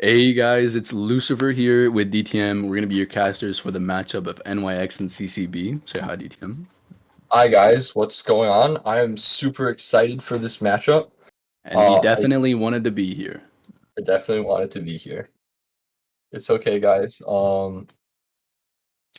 Hey guys, it's Lucifer here with DTM. We're gonna be your casters for the matchup of NYX and CCB. Say hi, DTM. Hi guys, what's going on? I am super excited for this matchup. And he I definitely wanted to be here. definitely wanted to be here. It's okay, guys. We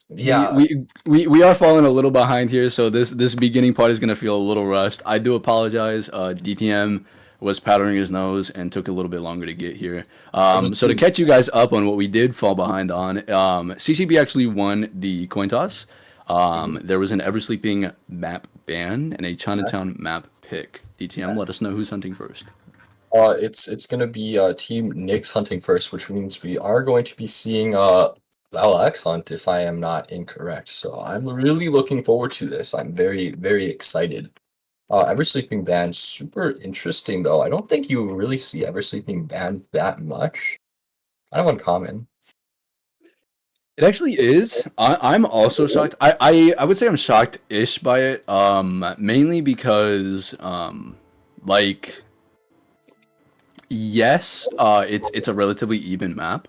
Yeah, we we are falling a little behind here, so this beginning part is gonna feel a little rushed. I do apologize. DTM was powdering his nose and took a little bit longer to get here. So to understood. catch you guys up on what we did fall behind on, CCB actually won the coin toss. Mhm. There was an Ever Sleeping map ban and a Yeah. Chinatown map pick. DTM, let us know who's hunting first. It's gonna be Team NYX hunting first, which means we are going to be seeing LX hunt if I am not incorrect. So I'm really looking forward to this. I'm very excited. Ever Sleeping Band, super interesting though. I don't think you really see Ever Sleeping Band that much. Kind of uncommon. It actually is. I'm also shocked. I would say I'm shocked-ish by it. Mainly because like yes, it's a relatively even map.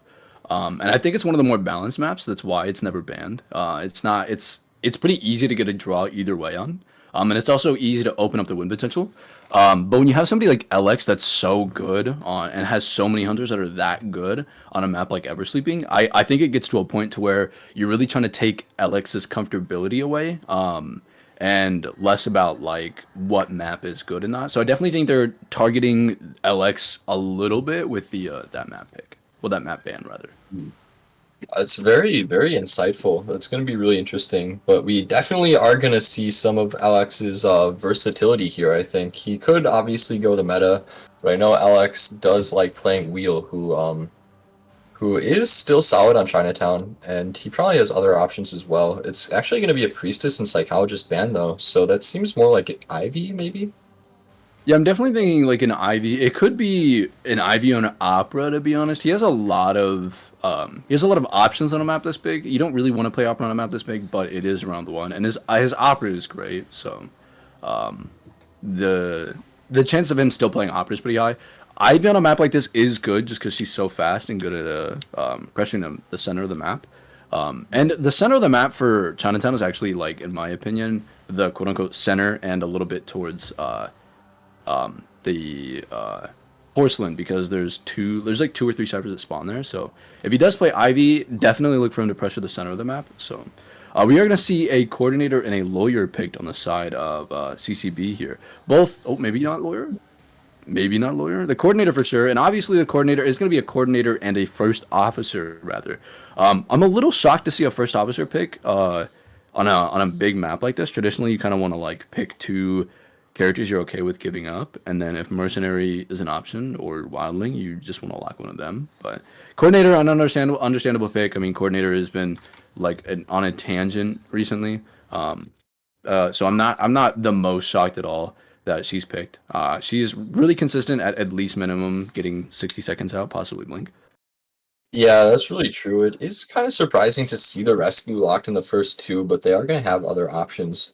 And I think it's one of the more balanced maps. That's why it's never banned. It's not. It's pretty easy to get a draw either way on. And it's also easy to open up the win potential. But when you have somebody like LX that's so good on and has so many hunters that are that good on a map like Eversleeping, I think it gets to a point to where you're really trying to take LX's comfortability away. And less about like what map is good and not. So I definitely think they're targeting LX a little bit with the that map pick. Well, that map ban rather. It's very insightful. That's going to be really interesting. But we definitely are going to see some of Alex's versatility here, I think. He could obviously go the meta, but I know Alex does like playing Wheel, who is still solid on Chinatown, and he probably has other options as well. It's actually going to be a Priestess and Psychologist ban, though, so that seems more like Ivy, maybe? Yeah, I'm definitely thinking like an Ivy. It could be an Ivy on an Opera, to be honest. He has a lot of options on a map this big. You don't really want to play Opera on a map this big, but it is round one, and his Opera is great. So the the chance of him still playing Opera is pretty high. Ivy on a map like this is good just because she's so fast and good at pressuring the center of the map. And the center of the map for Chinatown is actually like, in my opinion, the quote unquote center and a little bit towards the porcelain because there's like two or three ciphers that spawn there. So if he does play Ivy, definitely look for him to pressure the center of the map. So we are going to see a coordinator and a lawyer picked on the side of CCB here. Both, oh, maybe not lawyer, maybe not lawyer. The coordinator for sure, and obviously the coordinator is going to be a coordinator and a first officer rather. I'm a little shocked to see a first officer pick on a big map like this. Traditionally, you kind of want to like pick two characters you're okay with giving up, and then if mercenary is an option or wildling, you just want to lock one of them. But coordinator, an understandable pick. I mean, coordinator has been like on a tangent recently. So I'm not the most shocked at all that she's picked. She's really consistent at least minimum getting 60 seconds out, possibly blink. Yeah, that's really true. It is kind of surprising to see the rescue locked in the first two, but they are going to have other options.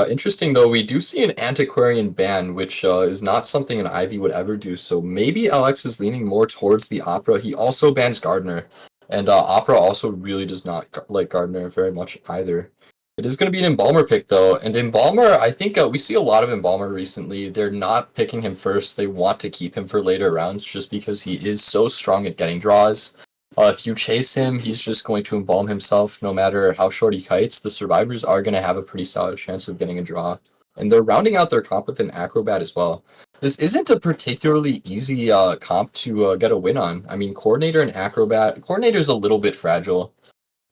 Interesting though, we do see an antiquarian ban, which is not something an Ivy would ever do. So maybe LX is leaning more towards the Opera. He also bans Gardener, and Opera also really does not like Gardener very much either. It is going to be an Embalmer pick though, and Embalmer, I think we see a lot of Embalmer recently. They're not picking him first. They want to keep him for later rounds just because he is so strong at getting draws. If you chase him, he's just going to embalm himself no matter how short he kites. The survivors are going to have a pretty solid chance of getting a draw. And they're rounding out their comp with an acrobat as well. This isn't a particularly easy comp to get a win on. I mean, coordinator and acrobat. Coordinator's a little bit fragile.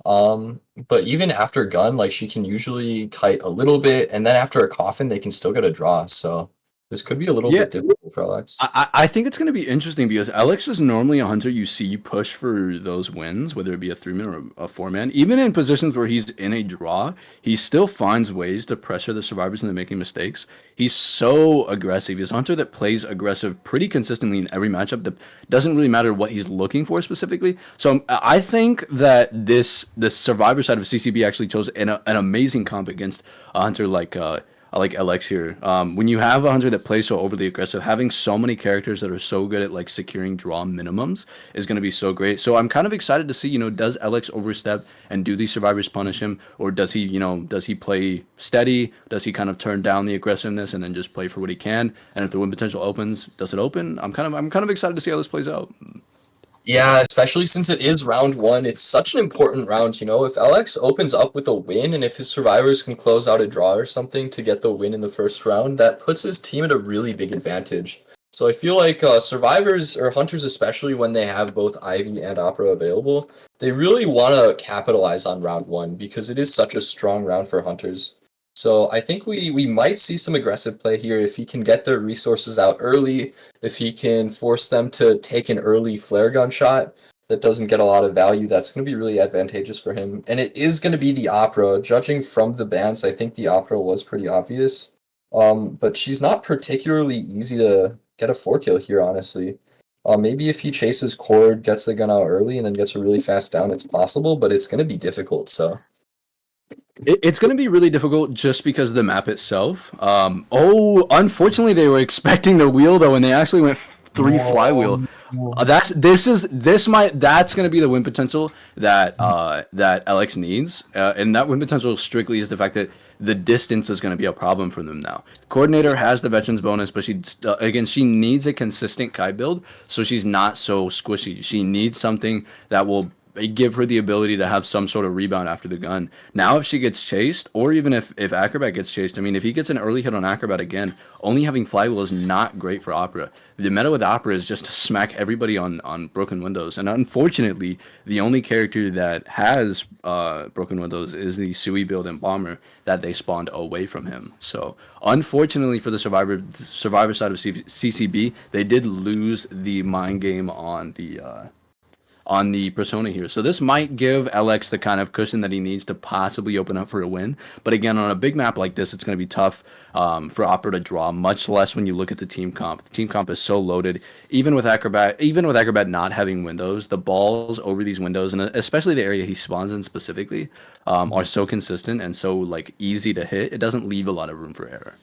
But even after gun, like she can usually kite a little bit, and then after a coffin, they can still get a draw. So this could be a little Yeah, bit difficult for Alex. I think it's going to be interesting because Alex is normally a hunter you see push for those wins, whether it be a 3-man or a 4-man. Even in positions where he's in a draw, he still finds ways to pressure the survivors into making mistakes. He's so aggressive. He's a hunter that plays aggressive pretty consistently in every matchup. That doesn't really matter what he's looking for specifically. So I think that this survivor side of CCB actually chose an amazing comp against a hunter like like LX here. When you have a hunter that plays so overly aggressive, having so many characters that are so good at like securing draw minimums is going to be so great. So I'm kind of excited to see, does LX overstep and do these survivors punish him, or does he, does he play steady? Does he kind of turn down the aggressiveness and then just play for what he can? And if the win potential opens, does it open? I'm kind of excited to see how this plays out. Yeah, especially since it is round one. It's such an important round, you know. If LX opens up with a win and if his survivors can close out a draw or something to get the win in the first round, that puts his team at a really big advantage. So I feel like survivors or hunters, especially when they have both Ivy and Opera available, they really want to capitalize on round one because it is such a strong round for hunters. So I think we might see some aggressive play here if he can get their resources out early, if he can force them to take an early flare gun shot that doesn't get a lot of value. That's going to be really advantageous for him. And it is going to be the Opera. Judging from the bans, I think the Opera was pretty obvious. But she's not particularly easy to get a 4 kill here, honestly. Maybe if he chases Cord, gets the gun out early, and then gets a really fast down, it's possible, but it's going to be difficult, so... It's going to be really difficult just because of the map itself. Unfortunately, they were expecting the wheel though, and they actually went three flywheel. That's going to be the win potential that that LX needs, and that win potential strictly is the fact that the distance is going to be a problem for them now. Coordinator has the veterans bonus, but she needs a consistent Kai build, so she's not so squishy. She needs something that will give her the ability to have some sort of rebound after the gun. Now, if she gets chased, or even if Acrobat gets chased, I mean, if he gets an early hit on Acrobat again, only having Flywheel is not great for Opera. The meta with Opera is just to smack everybody on broken windows, and unfortunately, the only character that has broken windows is the Sui build and Bomber that they spawned away from him. So, unfortunately for the survivor side of CCB, they did lose the mind game on the persona here. So this might give LX the kind of cushion that he needs to possibly open up for a win. But again, on a big map like this, it's going to be tough for Opera to draw, much less when you look at the team comp. The team comp is so loaded. Even with Acrobat not having windows, the balls over these windows, and especially the area he spawns in specifically, are so consistent and so like easy to hit. It doesn't leave a lot of room for error.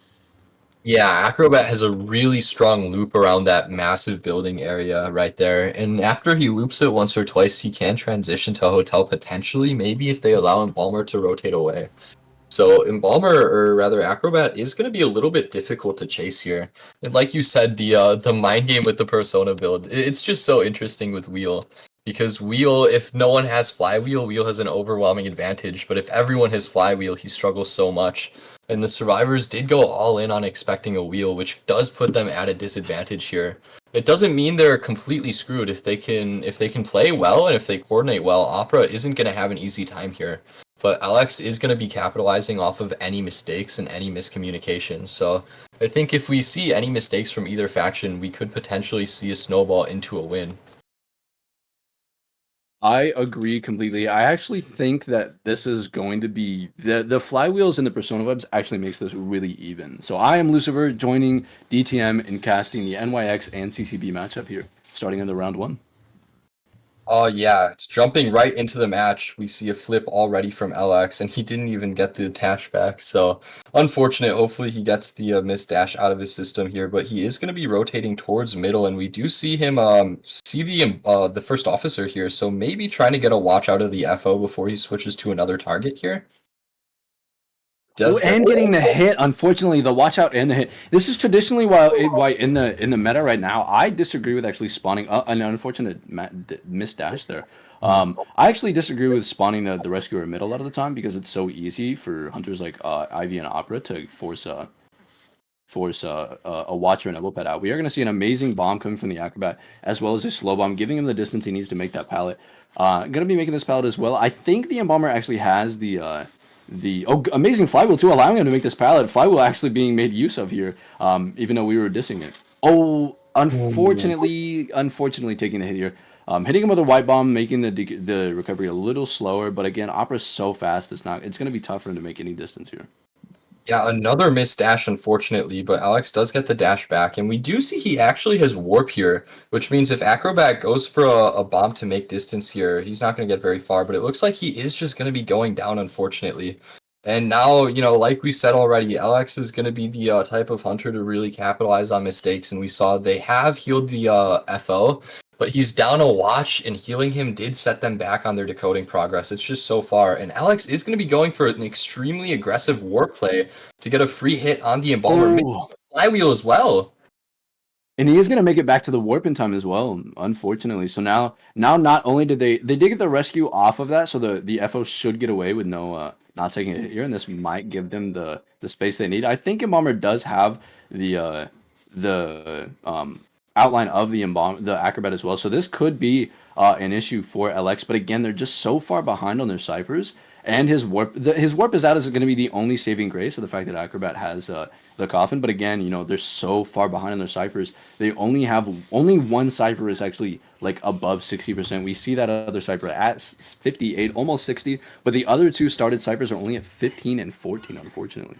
Yeah, Acrobat has a really strong loop around that massive building area right there. And after he loops it once or twice, he can transition to a hotel potentially, maybe if they allow Embalmer to rotate away. So Embalmer, or rather Acrobat, is going to be a little bit difficult to chase here. And like you said, the mind game with the Persona build, it's just so interesting with Wheel. Because Wheel, if no one has Flywheel, Wheel has an overwhelming advantage. But if everyone has Flywheel, he struggles so much. And the survivors did go all in on expecting a wheel, which does put them at a disadvantage here. It doesn't mean they're completely screwed. If they can play well and if they coordinate well, Opera isn't going to have an easy time here. But Alex is going to be capitalizing off of any mistakes and any miscommunication. So I think if we see any mistakes from either faction, we could potentially see a snowball into a win. I agree completely. I actually think that this is going to be the flywheels and the persona webs actually makes this really even. So I am Lucifer joining DTM in casting the NYX and CCB matchup here, starting in the round one. Oh yeah, it's jumping right into the match. We see a flip already from LX, and he didn't even get the dash back. So unfortunate. Hopefully he gets the missed dash out of his system here, but he is going to be rotating towards middle, and we do see him see the first officer here. So maybe trying to get a watch out of the FO before he switches to another target here. And getting the hit, unfortunately, the watch out and the hit. This is traditionally why in the meta right now, I disagree with actually spawning an unfortunate missed dash there. I actually disagree with spawning the rescuer mid a lot of the time because it's so easy for hunters like Ivy and Opera to force a watcher and elbow pad out. We are going to see an amazing bomb coming from the Acrobat as well as a slow bomb, giving him the distance he needs to make that pallet. Going to be making this pallet as well. I think the Embalmer actually has the amazing flywheel too, allowing him to make this pallet. Flywheel actually being made use of here, even though we were dissing it. Unfortunately taking the hit here. Hitting him with a white bomb, making the recovery a little slower. But again, Opera's so fast, it's going to be tough for him to make any distance here. Yeah, another missed dash, unfortunately, but Alex does get the dash back, and we do see he actually has warp here, which means if Acrobat goes for a bomb to make distance here, he's not going to get very far, but it looks like he is just going to be going down, unfortunately. And now, like we said already, LX is going to be the type of hunter to really capitalize on mistakes. And we saw they have healed the FO, but he's down a watch, and healing him did set them back on their decoding progress. It's just so far. And Alex is going to be going for an extremely aggressive warp play to get a free hit on the Embalmer. Oh. Flywheel as well. And he is going to make it back to the warp in time as well, unfortunately. So now not only did they did get the rescue off of that, so the FO should get away with no not taking a hit here, and this might give them the space they need. I think Embalmer does have the outline of the Acrobat as well, so this could be an issue for LX. But again, they're just so far behind on their ciphers, and his warp is out is going to be the only saving grace of the fact that Acrobat has the coffin. But again, they're so far behind on their ciphers. They only one cipher is actually like above 60%. We see that other cipher at 58, almost 60, but the other two started ciphers are only at 15 and 14, unfortunately.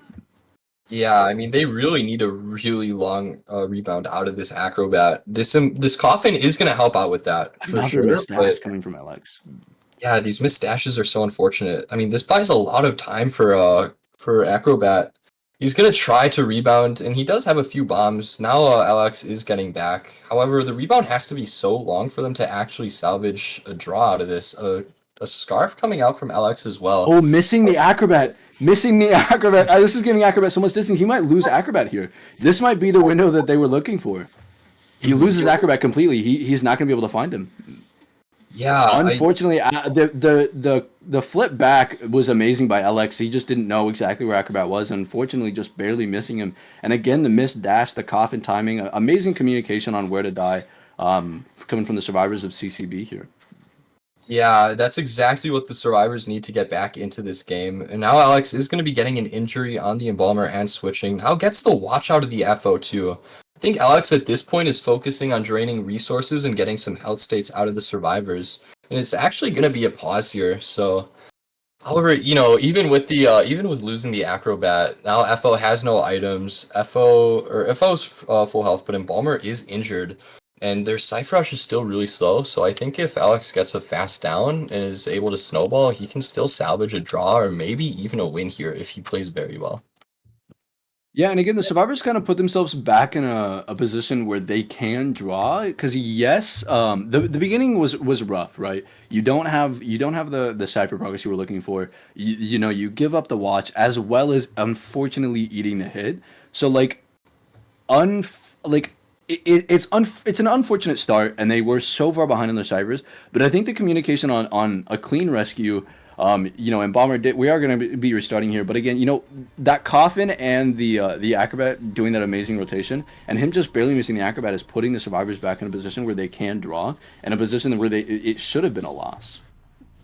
Yeah, I mean, they really need a really long rebound out of this Acrobat. This coffin is going to help out with that for Another sure. misdash coming from LX. Yeah, these missed dashes are so unfortunate. I mean, this buys a lot of time for Acrobat. He's gonna try to rebound, and he does have a few bombs. Now LX is getting back. However, the rebound has to be so long for them to actually salvage a draw out of this. A scarf coming out from LX as well. Oh, missing the Acrobat. Missing the Acrobat. This is giving Acrobat so much distance. He might lose Acrobat here. This might be the window that they were looking for. He loses Acrobat completely. He's not going to be able to find him. Yeah. Unfortunately, the flip back was amazing by LX. He just didn't know exactly where Acrobat was. Unfortunately, just barely missing him. And again, the missed dash, the coffin timing, amazing communication on where to die, coming from the survivors of CCB here. Yeah, that's exactly what the survivors need to get back into this game. And now Alex is going to be getting an injury on the Embalmer and switching. Now gets the watch out of the FO too. I think Alex at this point is focusing on draining resources and getting some health states out of the survivors. And it's actually going to be a pause here. So, however, even with losing the Acrobat, now FO has no items. FO's full health, but Embalmer is injured. And their Cypher Rush is still really slow, so I think if Alex gets a fast down and is able to snowball, he can still salvage a draw or maybe even a win here if he plays very well. Yeah, and again, the survivors kind of put themselves back in a position where they can draw, because yes, the beginning was rough, right? You don't have the cipher progress you were looking for. You give up the watch as well as unfortunately eating the hit. So it's an unfortunate start, and they were so far behind on their ciphers. But I think the communication on a clean rescue, Embalmer we are going to be restarting here. But again, that coffin and the Acrobat doing that amazing rotation, and him just barely missing the Acrobat is putting the survivors back in a position where they can draw, and a position where it should have been a loss.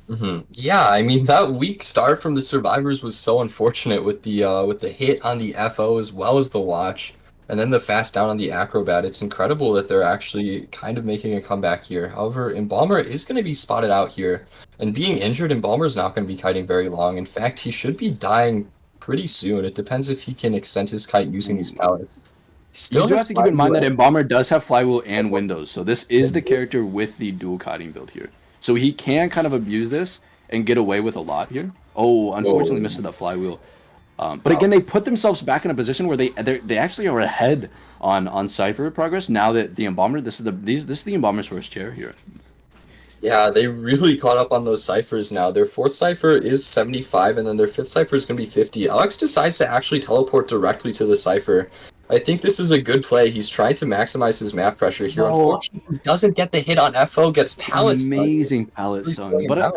Mm-hmm. Yeah, I mean, that weak start from the survivors was so unfortunate with the hit on the FO as well as the watch. And then the fast down on the Acrobat. It's incredible that they're actually kind of making a comeback here. However, Embalmer is going to be spotted out here. And being injured, Embalmer is not going to be kiting very long. In fact, he should be dying pretty soon. It depends if he can extend his kite using these pallets. You do have to keep in mind that Embalmer does have flywheel and windows. So this is the character with the dual kiting build here. So he can kind of abuse this and get away with a lot here. Oh, unfortunately missed the flywheel. But again, they put themselves back in a position where they actually are ahead on cipher progress now that the Embalmer. This is the Embalmer's first chair here. Yeah, they really caught up on those ciphers now. Their fourth cipher is 75, and then their fifth cipher is going to be 50. Alex decides to actually teleport directly to the cipher. I think this is a good play. He's trying to maximize his map pressure here. Unfortunately, he doesn't get the hit on FO, gets pallet stun. Amazing pallet stun. But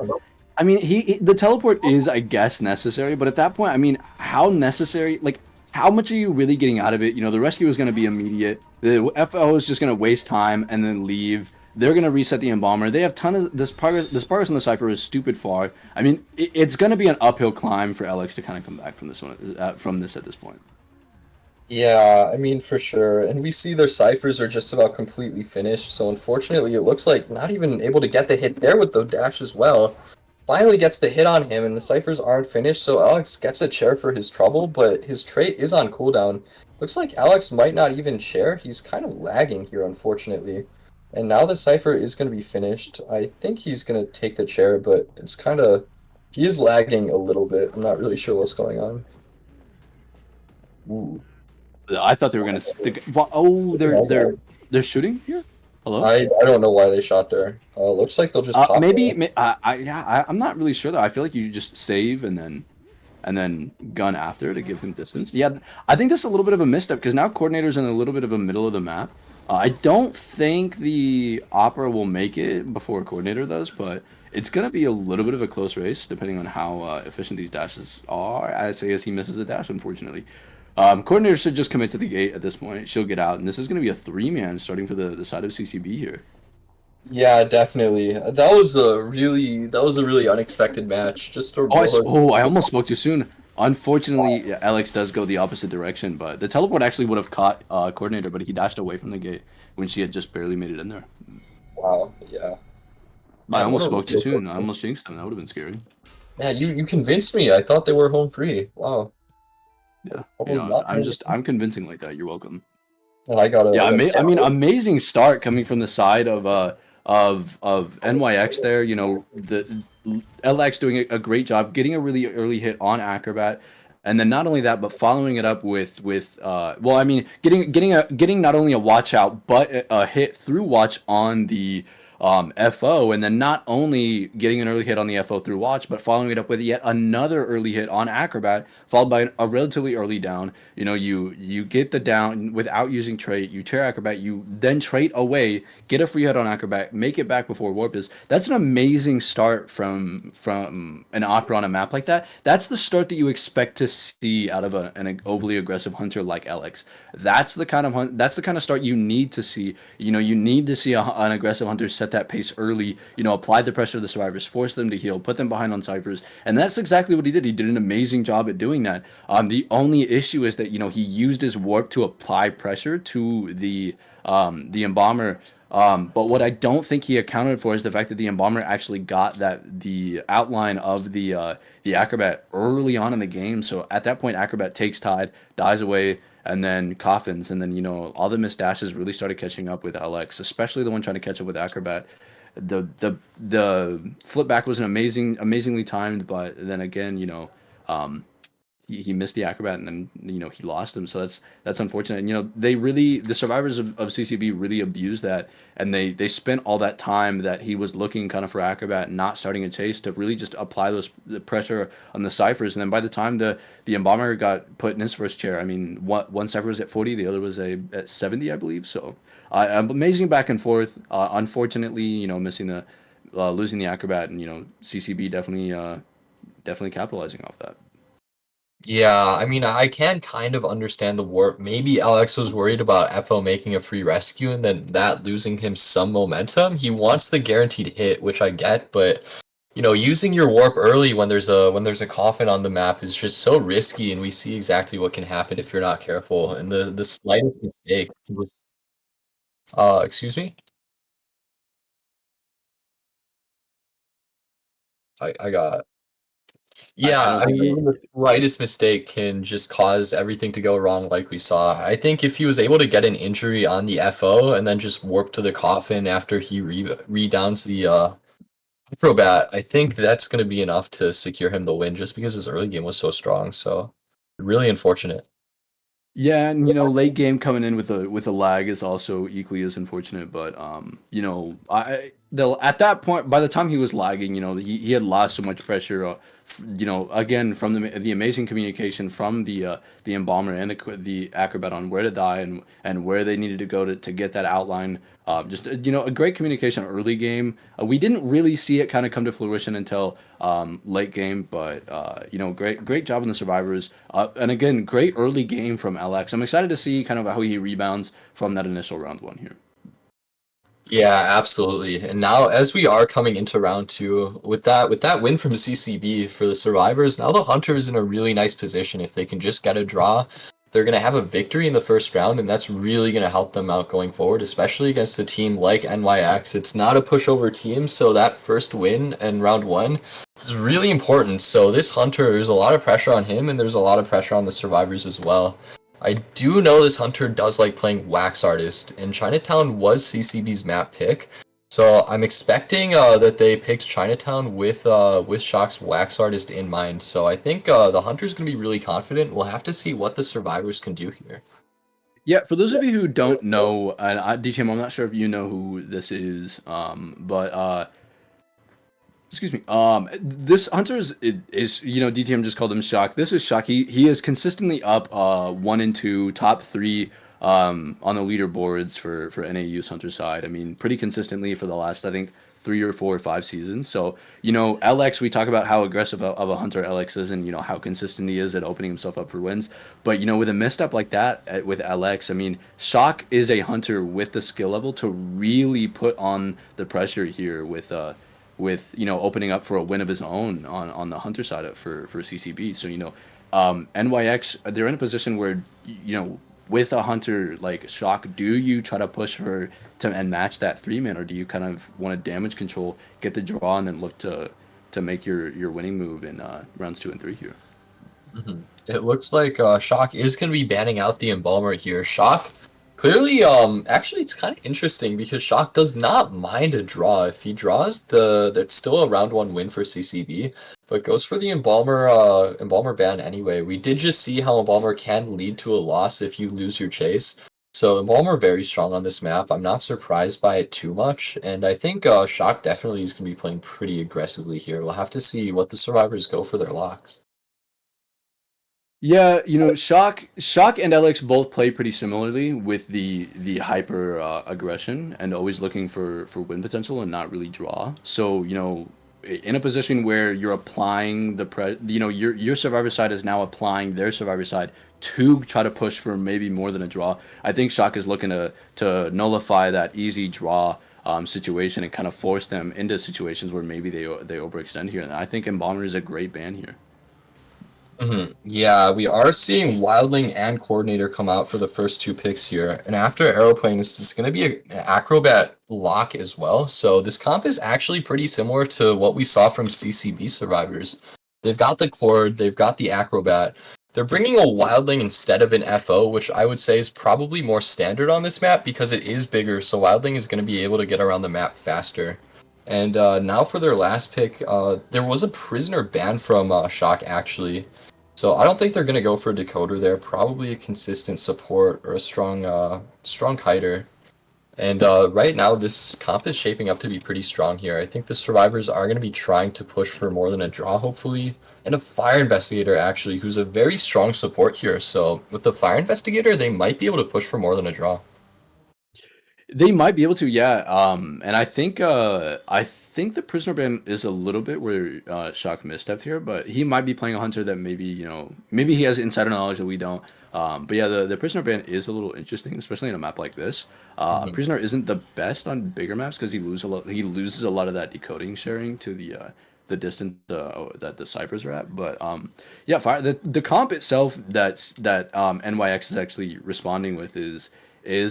I mean, the teleport is, I guess, necessary, but at that point, I mean, how necessary? Like, how much are you really getting out of it? The rescue is going to be immediate. The FO is just going to waste time and then leave. They're going to reset the Embalmer. They have this progress on the cipher is stupid far. I mean, it's going to be an uphill climb for LX to kind of come back from this one, from this at this point. Yeah, I mean, for sure. And we see their ciphers are just about completely finished. So unfortunately, it looks like not even able to get the hit there with the dash as well. Finally gets the hit on him, and the ciphers aren't finished, so Alex gets a chair for his trouble, but his trait is on cooldown. Looks like Alex might not even chair. He's kind of lagging here, unfortunately. And now the cipher is going to be finished. I think he's going to take the chair, but it's kind of He is lagging a little bit. I'm not really sure what's going on. Ooh. I thought they were gonna. Oh, Okay. they're shooting here. Hello. I don't know why they shot there. Looks like they'll just pop Maybe. it. I'm not really sure though. I feel like you just save and then gun after to give him distance. Yeah, I think this is a little bit of a misstep because now coordinator's in a little bit of a middle of the map. I don't think the Opera will make it before coordinator does, but it's gonna be a little bit of a close race depending on how efficient these dashes are. As he misses a dash, unfortunately. Coordinator should just commit to the gate at this point. She'll get out, and this is gonna be a three-man starting for the side of CCB here. Yeah, definitely. That was a really unexpected match. Just a roller. I almost spoke too soon. Unfortunately, yeah, Alex does go the opposite direction, but the teleport actually would have caught coordinator, but he dashed away from the gate when she had just barely made it in there. Wow. Yeah. I Man, what almost a spoke too soon. I almost jinxed him. That would have been scary. man. You convinced me. I thought they were home free. Wow. Yeah, Almost got me. I'm convincing like that. You're welcome. And Yeah, I gotta say, I mean, amazing start coming from the side of NYX there. You know, the LX doing a great job getting a really early hit on Acrobat, and then not only that, but following it up with well, I mean, getting not only a watch out but a hit through watch on the FO, and then not only getting an early hit on the FO through watch, but following it up with yet another early hit on Acrobat, followed by a relatively early down. You know, you get the down without using trait, you tear Acrobat, you then trait away, get a free hit on Acrobat, make it back before warp is. That's an amazing start from an Opera on a map like that. That's the start that you expect to see out of an overly aggressive hunter like Alex. That's the kind of that's the kind of start you need to see. You know, you need to see an aggressive hunter set that pace early. You know, apply the pressure to the survivors, force them to heal, put them behind on ciphers, and that's exactly what he did. He did an amazing job at doing that. The only issue is that he used his warp to apply pressure to the embomber. But what I don't think he accounted for is the fact that the embomber actually got the outline of the acrobat early on in the game. So at that point, acrobat takes tide, dies away, and then coffins, and then all the missed dashes really started catching up with LX, especially the one trying to catch up with acrobat. The flip back was amazingly timed, but then again, he missed the acrobat, and then he lost him. So that's unfortunate. And, the survivors of CCB really abused that, and they spent all that time that he was looking kind of for acrobat, not starting a chase, to really just apply the pressure on the ciphers. And then by the time the embomber got put in his first chair, I mean, one cipher was at 40, the other was at 70, I believe. So amazing back and forth. Unfortunately, missing the losing the acrobat, and CCB definitely capitalizing off that. yeah, I mean, I can kind of understand the warp. Maybe Alex was worried about FO making a free rescue and then that losing him some momentum. He wants the guaranteed hit, which I get, but using your warp early when there's a coffin on the map is just so risky, and we see exactly what can happen if you're not careful. And the slightest mistake was excuse me? I got I Yeah, don't I think mean, he. even the slightest mistake can just cause everything to go wrong, like we saw. I think if he was able to get an injury on the FO and then just warp to the coffin after he redowns the Acrobat, I think that's going to be enough to secure him the win just because his early game was so strong. So, really unfortunate. Yeah, and late game coming in with a lag is also equally as unfortunate. But at that point, by the time he was lagging, he had lost so much pressure. Again from the amazing communication from the embomber and the acrobat on where to die and where they needed to go to get that outline. Just a great communication early game. We didn't really see it kind of come to fruition until late game, but great job on the survivors. And again, great early game from LX. I'm excited to see kind of how he rebounds from that initial round one here. Yeah, absolutely. And now, as we are coming into round two, with that win from CCB for the survivors, now the Hunter is in a really nice position. If they can just get a draw, they're gonna have a victory in the first round, and that's really gonna help them out going forward, especially against a team like NYX. It's not a pushover team, so that first win in round one is really important. So this Hunter, there's a lot of pressure on him, and there's a lot of pressure on the survivors as well. I do know this hunter does like playing Wax Artist, and Chinatown was CCB's map pick. So I'm expecting that they picked Chinatown with Shock's Wax Artist in mind. So I think the Hunter's gonna be really confident. We'll have to see what the survivors can do here. Yeah, for those of you who don't know, and DTM, I'm not sure if you know who this is, but excuse me. This hunter is DTM just called him Shock. This is Shock. He is consistently up 1 and 2, top 3 on the leaderboards for NAU's hunter side. I mean, pretty consistently for the last, I think, 3 or 4 or 5 seasons. So LX, we talk about how aggressive of a hunter LX is, and how consistent he is at opening himself up for wins. But with a misstep like that with LX, I mean, Shock is a hunter with the skill level to really put on the pressure here with opening up for a win of his own on the hunter side for CCB. So NYX, they're in a position where with a hunter like Shock, do you try to push and match that 3-man, or do you kind of want to damage control, get the draw, and then look to make your winning move in rounds 2 and 3 here? It looks like Shock is going to be banning out the Embalmer here. Shock clearly, actually, it's kind of interesting because Shock does not mind a draw. If he draws, that's still a round 1 win for CCB, but goes for the Embalmer ban anyway. We did just see how Embalmer can lead to a loss if you lose your chase. So Embalmer very strong on this map. I'm not surprised by it too much, and I think Shock definitely is going to be playing pretty aggressively here. We'll have to see what the survivors go for their locks. Yeah, Shock and LX both play pretty similarly with the hyper aggression and always looking for win potential and not really draw. So, in a position where you're applying your survivor side is now applying their survivor side to try to push for maybe more than a draw. I think Shock is looking to nullify that easy draw situation and kind of force them into situations where maybe they overextend here. And I think Embalmer is a great ban here. Yeah, we are seeing Wildling and Coordinator come out for the first 2 picks here. And after Aeroplane, it's going to be an Acrobat lock as well. So this comp is actually pretty similar to what we saw from CCB survivors. They've got the Cord, they've got the Acrobat. They're bringing a Wildling instead of an FO, which I would say is probably more standard on this map because it is bigger. So Wildling is going to be able to get around the map faster. And now for their last pick, there was a Prisoner ban from Shock actually. So I don't think they're going to go for a decoder there. Probably a consistent support or a strong kiter. And right now, this comp is shaping up to be pretty strong here. I think the survivors are going to be trying to push for more than a draw, hopefully. And a Fire Investigator, actually, who's a very strong support here. So with the Fire Investigator, they might be able to push for more than a draw. They might be able to, yeah. And I think the prisoner ban is a little bit where Shock misstepped here, but he might be playing a hunter that maybe he has insider knowledge that we don't. But yeah, the prisoner ban is a little interesting, especially in a map like this. Prisoner isn't the best on bigger maps because he loses a lot of that decoding sharing to the distance that the ciphers are at. But yeah, the comp itself that NYX is actually responding with is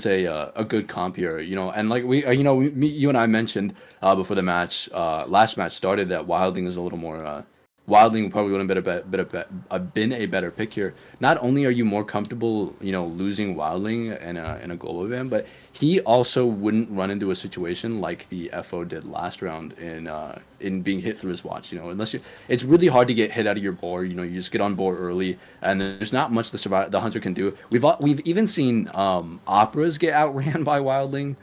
a good comp here, and like you and I mentioned before the match, last match started, that Wildling is a little more. Wildling probably would have been a better pick here. Not only are you more comfortable, losing Wildling in a global event, but he also wouldn't run into a situation like the FO did last round in being hit through his watch. Unless it's really hard to get hit out of your board. You just get on board early, and there's not much the hunter can do. We've even seen operas get outran by Wildling.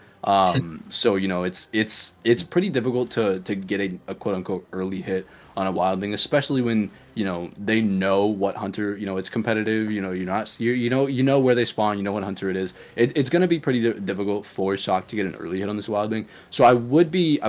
So it's pretty difficult to get a quote unquote early hit on a Wildling, especially when they know what hunter, it's competitive. You know where they spawn, what hunter it is. It's going to be pretty difficult for Shock to get an early hit on this Wildling. So I would be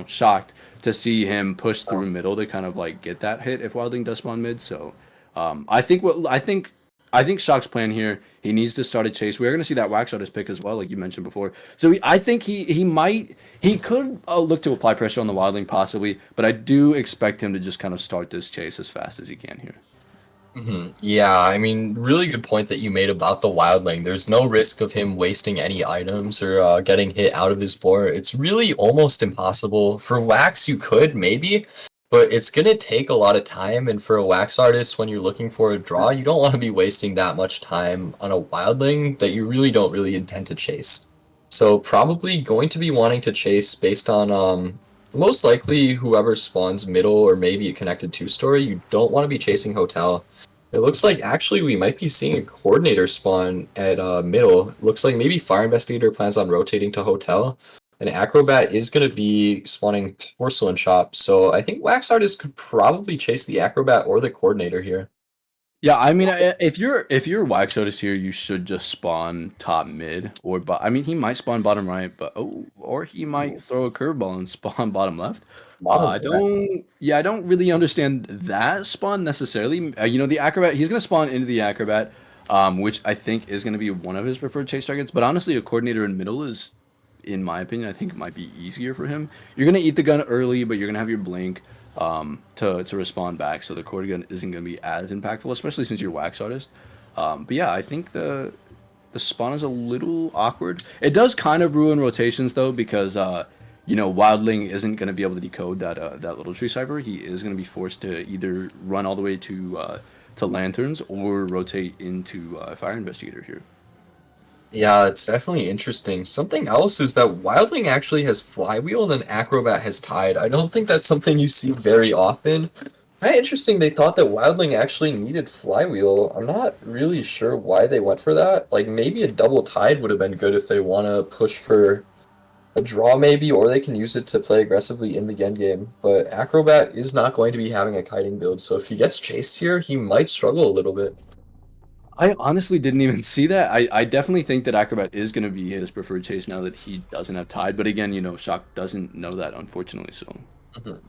shocked to see him push through middle to kind of like get that hit if Wildling does spawn mid. So I think Shock's plan here, he needs to start a chase. We're going to see that Wax Artist pick as well, like you mentioned before. So I think he could look to apply pressure on the Wildling possibly, but I do expect him to just kind of start this chase as fast as he can here. Yeah, I mean, really good point that you made about the Wildling. There's no risk of him wasting any items or getting hit out of his board. It's really almost impossible. For Wax, you could, maybe, but it's going to take a lot of time, and for a Wax Artist, when you're looking for a draw, you don't want to be wasting that much time on a Wildling that you really don't intend to chase. So probably going to be wanting to chase based on most likely whoever spawns middle or maybe a connected two-story. You don't want to be chasing hotel. It looks like actually we might be seeing a coordinator spawn at middle. Looks like maybe fire investigator plans on rotating to hotel. And acrobat is going to be spawning porcelain shop. So I think wax artist could probably chase the acrobat or the coordinator here. Yeah, I mean, if you're wax artist here, you should just spawn top mid or I mean, he might spawn bottom right, but or he might throw a curveball and spawn bottom left. I Bottom left. don't, yeah, I don't really understand that spawn necessarily. You know, the acrobat, he's gonna spawn into the acrobat, which I think is gonna be one of his preferred chase targets. But honestly, a coordinator in middle is, in my opinion, I think it might be easier for him. You're gonna eat the gun early, but you're gonna have your blink to respond back, so the quarter gun isn't going to be as impactful, especially since you're wax artist. But yeah, I think the spawn is a little awkward. It does kind of ruin rotations though, because you know, Wildling isn't going to be able to decode that little tree cipher. He is going to be forced to either run all the way to lanterns or rotate into fire investigator here. Yeah, it's definitely interesting. Something else is that Wildling actually has Flywheel and then Acrobat has Tide. I don't think that's something you see very often. Kind of interesting they thought that Wildling actually needed Flywheel. I'm not really sure why they went for that. Like, maybe a double Tide would have been good if they want to push for a draw maybe, or they can use it to play aggressively in the end game. But Acrobat is not going to be having a kiting build, so if he gets chased here, he might struggle a little bit. I honestly didn't even see that. I definitely think that Acrobat is going to be his preferred chase now that he doesn't have Tide. But again, you know, Shock doesn't know that, unfortunately. So Mhm.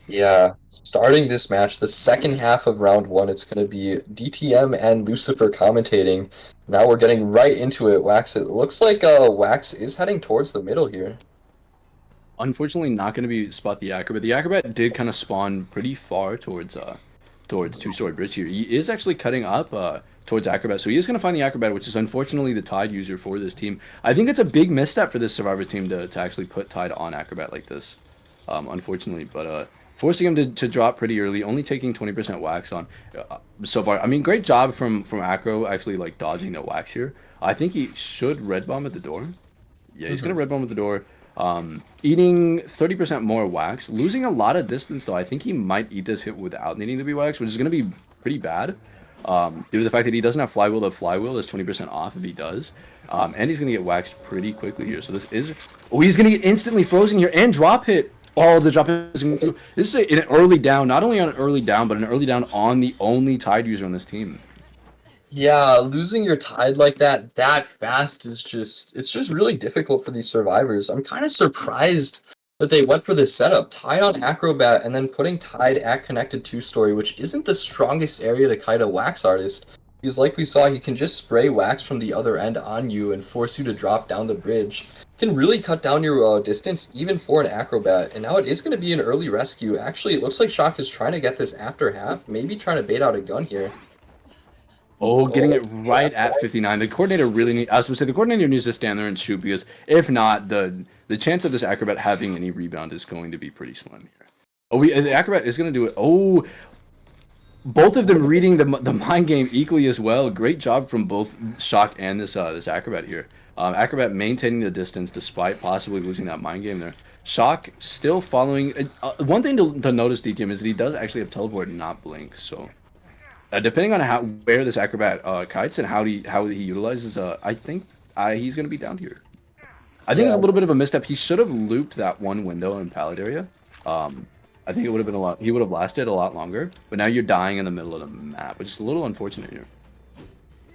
Yeah, starting this match, the second half of round one, it's going to be DTM and Lucifer commentating. Now we're getting right into it. Wax, it looks like Wax is heading towards the middle here. unfortunately, not going to be spot the Acrobat. The Acrobat did kind of spawn pretty far towards two-story bridge here. He is actually cutting up towards Acrobat, so he is going to find the Acrobat, which is unfortunately the Tide user for this team. I think it's a big misstep for this Survivor team to actually put Tide on Acrobat like this, unfortunately. But forcing him to drop pretty early, only taking 20% wax on so far. I mean, great job from Acro actually like dodging the wax here. I think he should red bomb at the door. Yeah, he's gonna red bomb at the door. Eating 30% more wax, losing a lot of distance though. I think he might eat this hit without needing to be waxed, which is gonna be pretty bad. Due to the fact that he doesn't have flywheel, the flywheel is 20% off if he does. And he's gonna get waxed pretty quickly here. So this is, oh, he's gonna get instantly frozen here and drop hit. Oh, the drop hit is going through. This is an early down, not only on an early down, but an early down on the only Tide user on this team. Yeah, losing your Tide like that fast is it's just really difficult for these survivors. I'm kind of surprised that they went for this setup. Tide on Acrobat and then putting Tide at connected two-story, which isn't the strongest area to kite a wax artist. Because like we saw, he can just spray wax from the other end on you and force you to drop down the bridge. Can really cut down your distance even for an Acrobat. And now it is going to be an early rescue. Actually, it looks like Shock is trying to get this after half, maybe trying to bait out a gun here. Oh, getting it right at 59. The coordinator really need. I was supposed to say the coordinator needs to stand there and shoot, because if not, the chance of this Acrobat having any rebound is going to be pretty slim here. Oh, the Acrobat is going to do it. Oh, both of them reading the mind game equally as well. Great job from both Shock and this Acrobat here. Acrobat maintaining the distance despite possibly losing that mind game there. Shock still following. One thing to notice, DTM, is that he does actually have teleport and not blink. So depending on where this Acrobat kites and how he utilizes, I think he's gonna be down here. I think it's a little bit of a misstep. He should have looped that one window in pallet area. I think it would have been a lot. He would have lasted a lot longer. But now you're dying in the middle of the map, which is a little unfortunate here.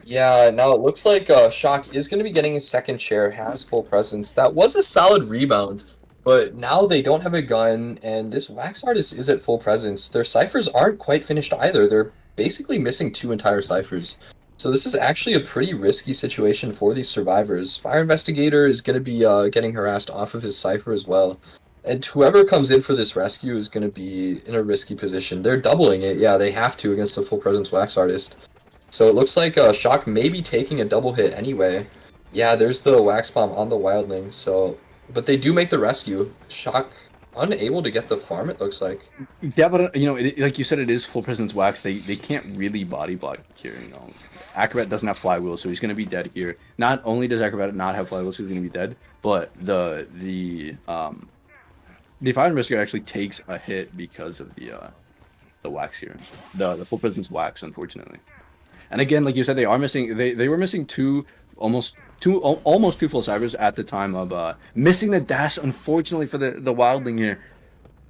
Yeah, now it looks like Shock is going to be getting his second share, has full presence. That was a solid rebound, but now they don't have a gun, and this Wax Artist is at full presence. Their ciphers aren't quite finished either. They're basically missing 2 entire ciphers. So this is actually a pretty risky situation for these survivors. Fire Investigator is going to be getting harassed off of his cipher as well. And whoever comes in for this rescue is going to be in a risky position. They're doubling it. Yeah, they have to against the full presence Wax Artist. So it looks like Shock may be taking a double hit anyway. Yeah, there's the Wax Bomb on the Wildling, so... But they do make the rescue. Shock unable to get the farm, it looks like. Yeah, but you know, like you said, it is full presence wax. They can't really body block here. You know, Acrobat doesn't have flywheel, so he's gonna be dead here. Not only does Acrobat not have flywheel, so he's gonna be dead, but the Fire and Rescue actually takes a hit because of the wax here, the full presence wax, unfortunately. And again, like you said, they are missing. They were missing almost two full cybers at the time of missing the dash. Unfortunately for the wildling here.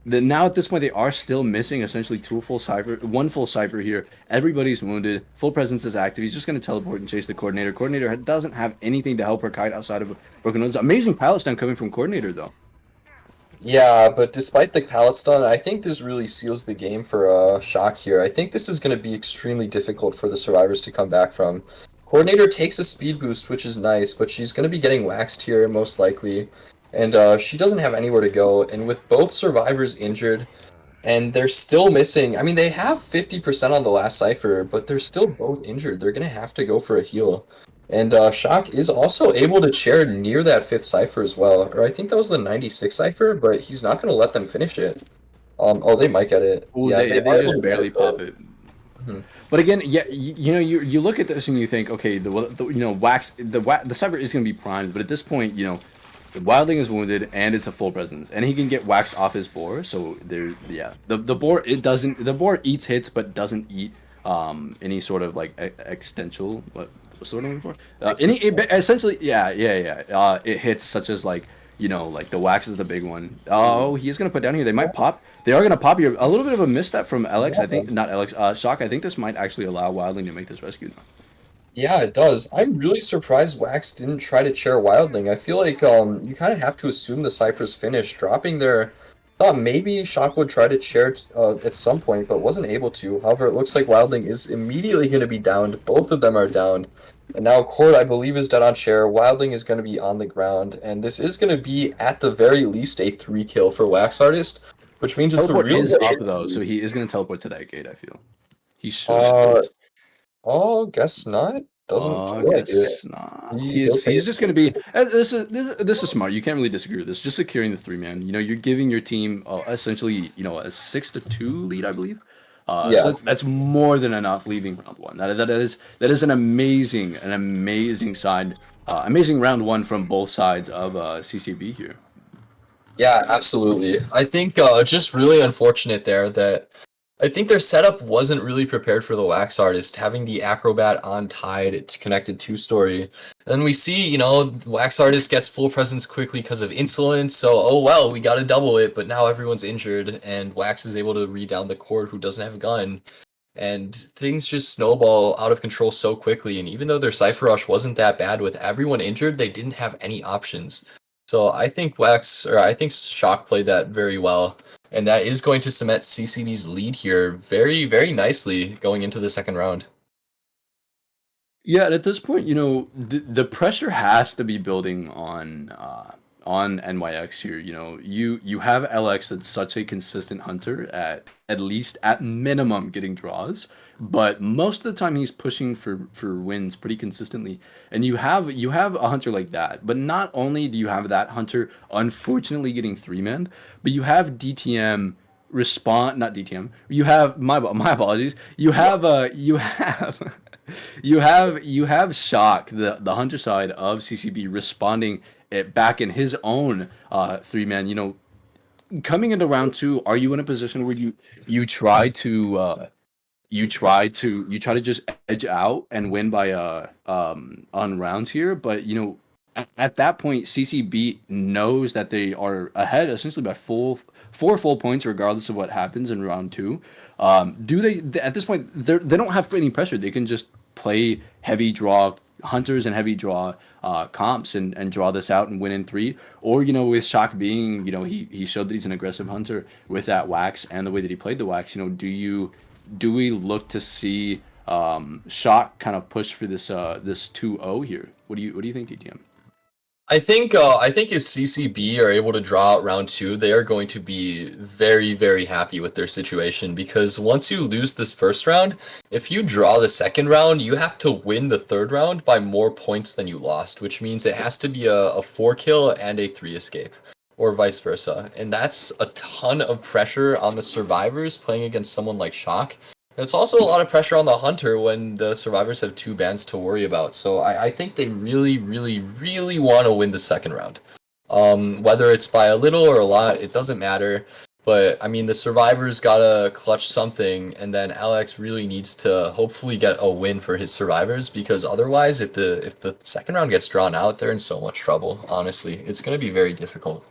Now at this point they are still missing essentially one full cipher here. Everybody's wounded. Full presence is active. He's just going to teleport and chase the coordinator. Coordinator doesn't have anything to help her kite outside of Broken Winds. Amazing pallet stun coming from coordinator though. Yeah, but despite the pallet stun, I think this really seals the game for Shock here. I think this is going to be extremely difficult for the survivors to come back from. Coordinator takes a speed boost, which is nice, but she's going to be getting waxed here most likely. And she doesn't have anywhere to go. And with both survivors injured, and they're still missing, I mean, they have 50% on the last cipher, but they're still both injured. They're going to have to go for a heal. And Shock is also able to chair near that 5th cipher as well. Or I think that was the 96 cipher, but he's not going to let them finish it. Oh, they might get it. Ooh, Yeah, they just barely pop it. Mhm. But again, yeah, you know, you look at this and you think, okay, you know, the cipher is going to be primed, but at this point, you know, the wildling is wounded and it's a full presence, and he can get waxed off his boar. So there, yeah, the boar the boar eats hits but doesn't eat any sort of like existential what's the word I'm looking for? Essentially, yeah. It hits such as like, you know, like the wax is the big one. Oh, he is gonna put down here. They might pop. They are gonna pop here. A little bit of a misstep from LX. I think not LX. Shock. I think this might actually allow Wildling to make this rescue now. Yeah, it does. I'm really surprised Wax didn't try to chair Wildling. I feel like you kind of have to assume the cipher's finished. Dropping there, thought maybe Shock would try to chair it, at some point, but wasn't able to. However, it looks like Wildling is immediately going to be downed. Both of them are downed. And now Cord, I believe, is dead on chair. Wildling is going to be on the ground. And this is going to be, at the very least, a 3-kill for Wax Artist, which means it's a Teleport real... is up though, so he is gonna teleport to that gate. I feel he should. Oh, guess not. Doesn't feel like it. Guess not. He's just gonna be. This is smart. You can't really disagree with this. Just securing the 3-man. You know, you're giving your team essentially, you know, a 6-2 lead, I believe. Yeah. So that's more than enough leaving round one. That is an amazing amazing round one from both sides of CCB here. Yeah, absolutely. I think just really unfortunate there that I think their setup wasn't really prepared for the Wax Artist, having the Acrobat on Tide, it's connected 2-story. Then we see, you know, the Wax Artist gets full presence quickly because of insolence, so oh well, we gotta double it, but now everyone's injured, and Wax is able to read down the Cord who doesn't have a gun. And things just snowball out of control so quickly, and even though their Cypher Rush wasn't that bad with everyone injured, they didn't have any options. So I think I think Shock played that very well. And that is going to cement CCB's lead here very, very nicely going into the second round. Yeah, and at this point, you know, the pressure has to be building on NYX here. You know, you have LX that's such a consistent hunter at least at minimum getting draws, but most of the time he's pushing for wins pretty consistently. And you have a hunter like that, but not only do you have that hunter unfortunately getting 3-man, but you have DTM respond not DTM. You have my apologies. You have you have Shock, the hunter side of CCB, responding it back in his own 3-man. You know, coming into round two, are you in a position where you try to just edge out and win by on rounds here? But you know, at that point, CCB knows that they are ahead essentially by four full points, regardless of what happens in round two. Do they at this point they don't have any pressure? They can just play heavy draw hunters and heavy draw comps and draw this out and win in 3. Or, you know, with Shock being, you know, he showed that he's an aggressive hunter with that wax and the way that he played the wax. You know, do we look to see Shock kind of push for this 2-0 here? What do you think, DTM? I think if CCB are able to draw out round 2, they are going to be very, very happy with their situation, because once you lose this first round, if you draw the second round, you have to win the third round by more points than you lost, which means it has to be a 4-kill and a 3 escape. or vice versa. And that's a ton of pressure on the survivors playing against someone like Shock. And it's also a lot of pressure on the hunter when the survivors have two bans to worry about. So I think they really, really, really want to win the second round. Whether it's by a little or a lot, it doesn't matter. But I mean, the survivors gotta clutch something, and then Alex really needs to hopefully get a win for his survivors, because otherwise, if the second round gets drawn out, they're in so much trouble. Honestly, it's gonna be very difficult.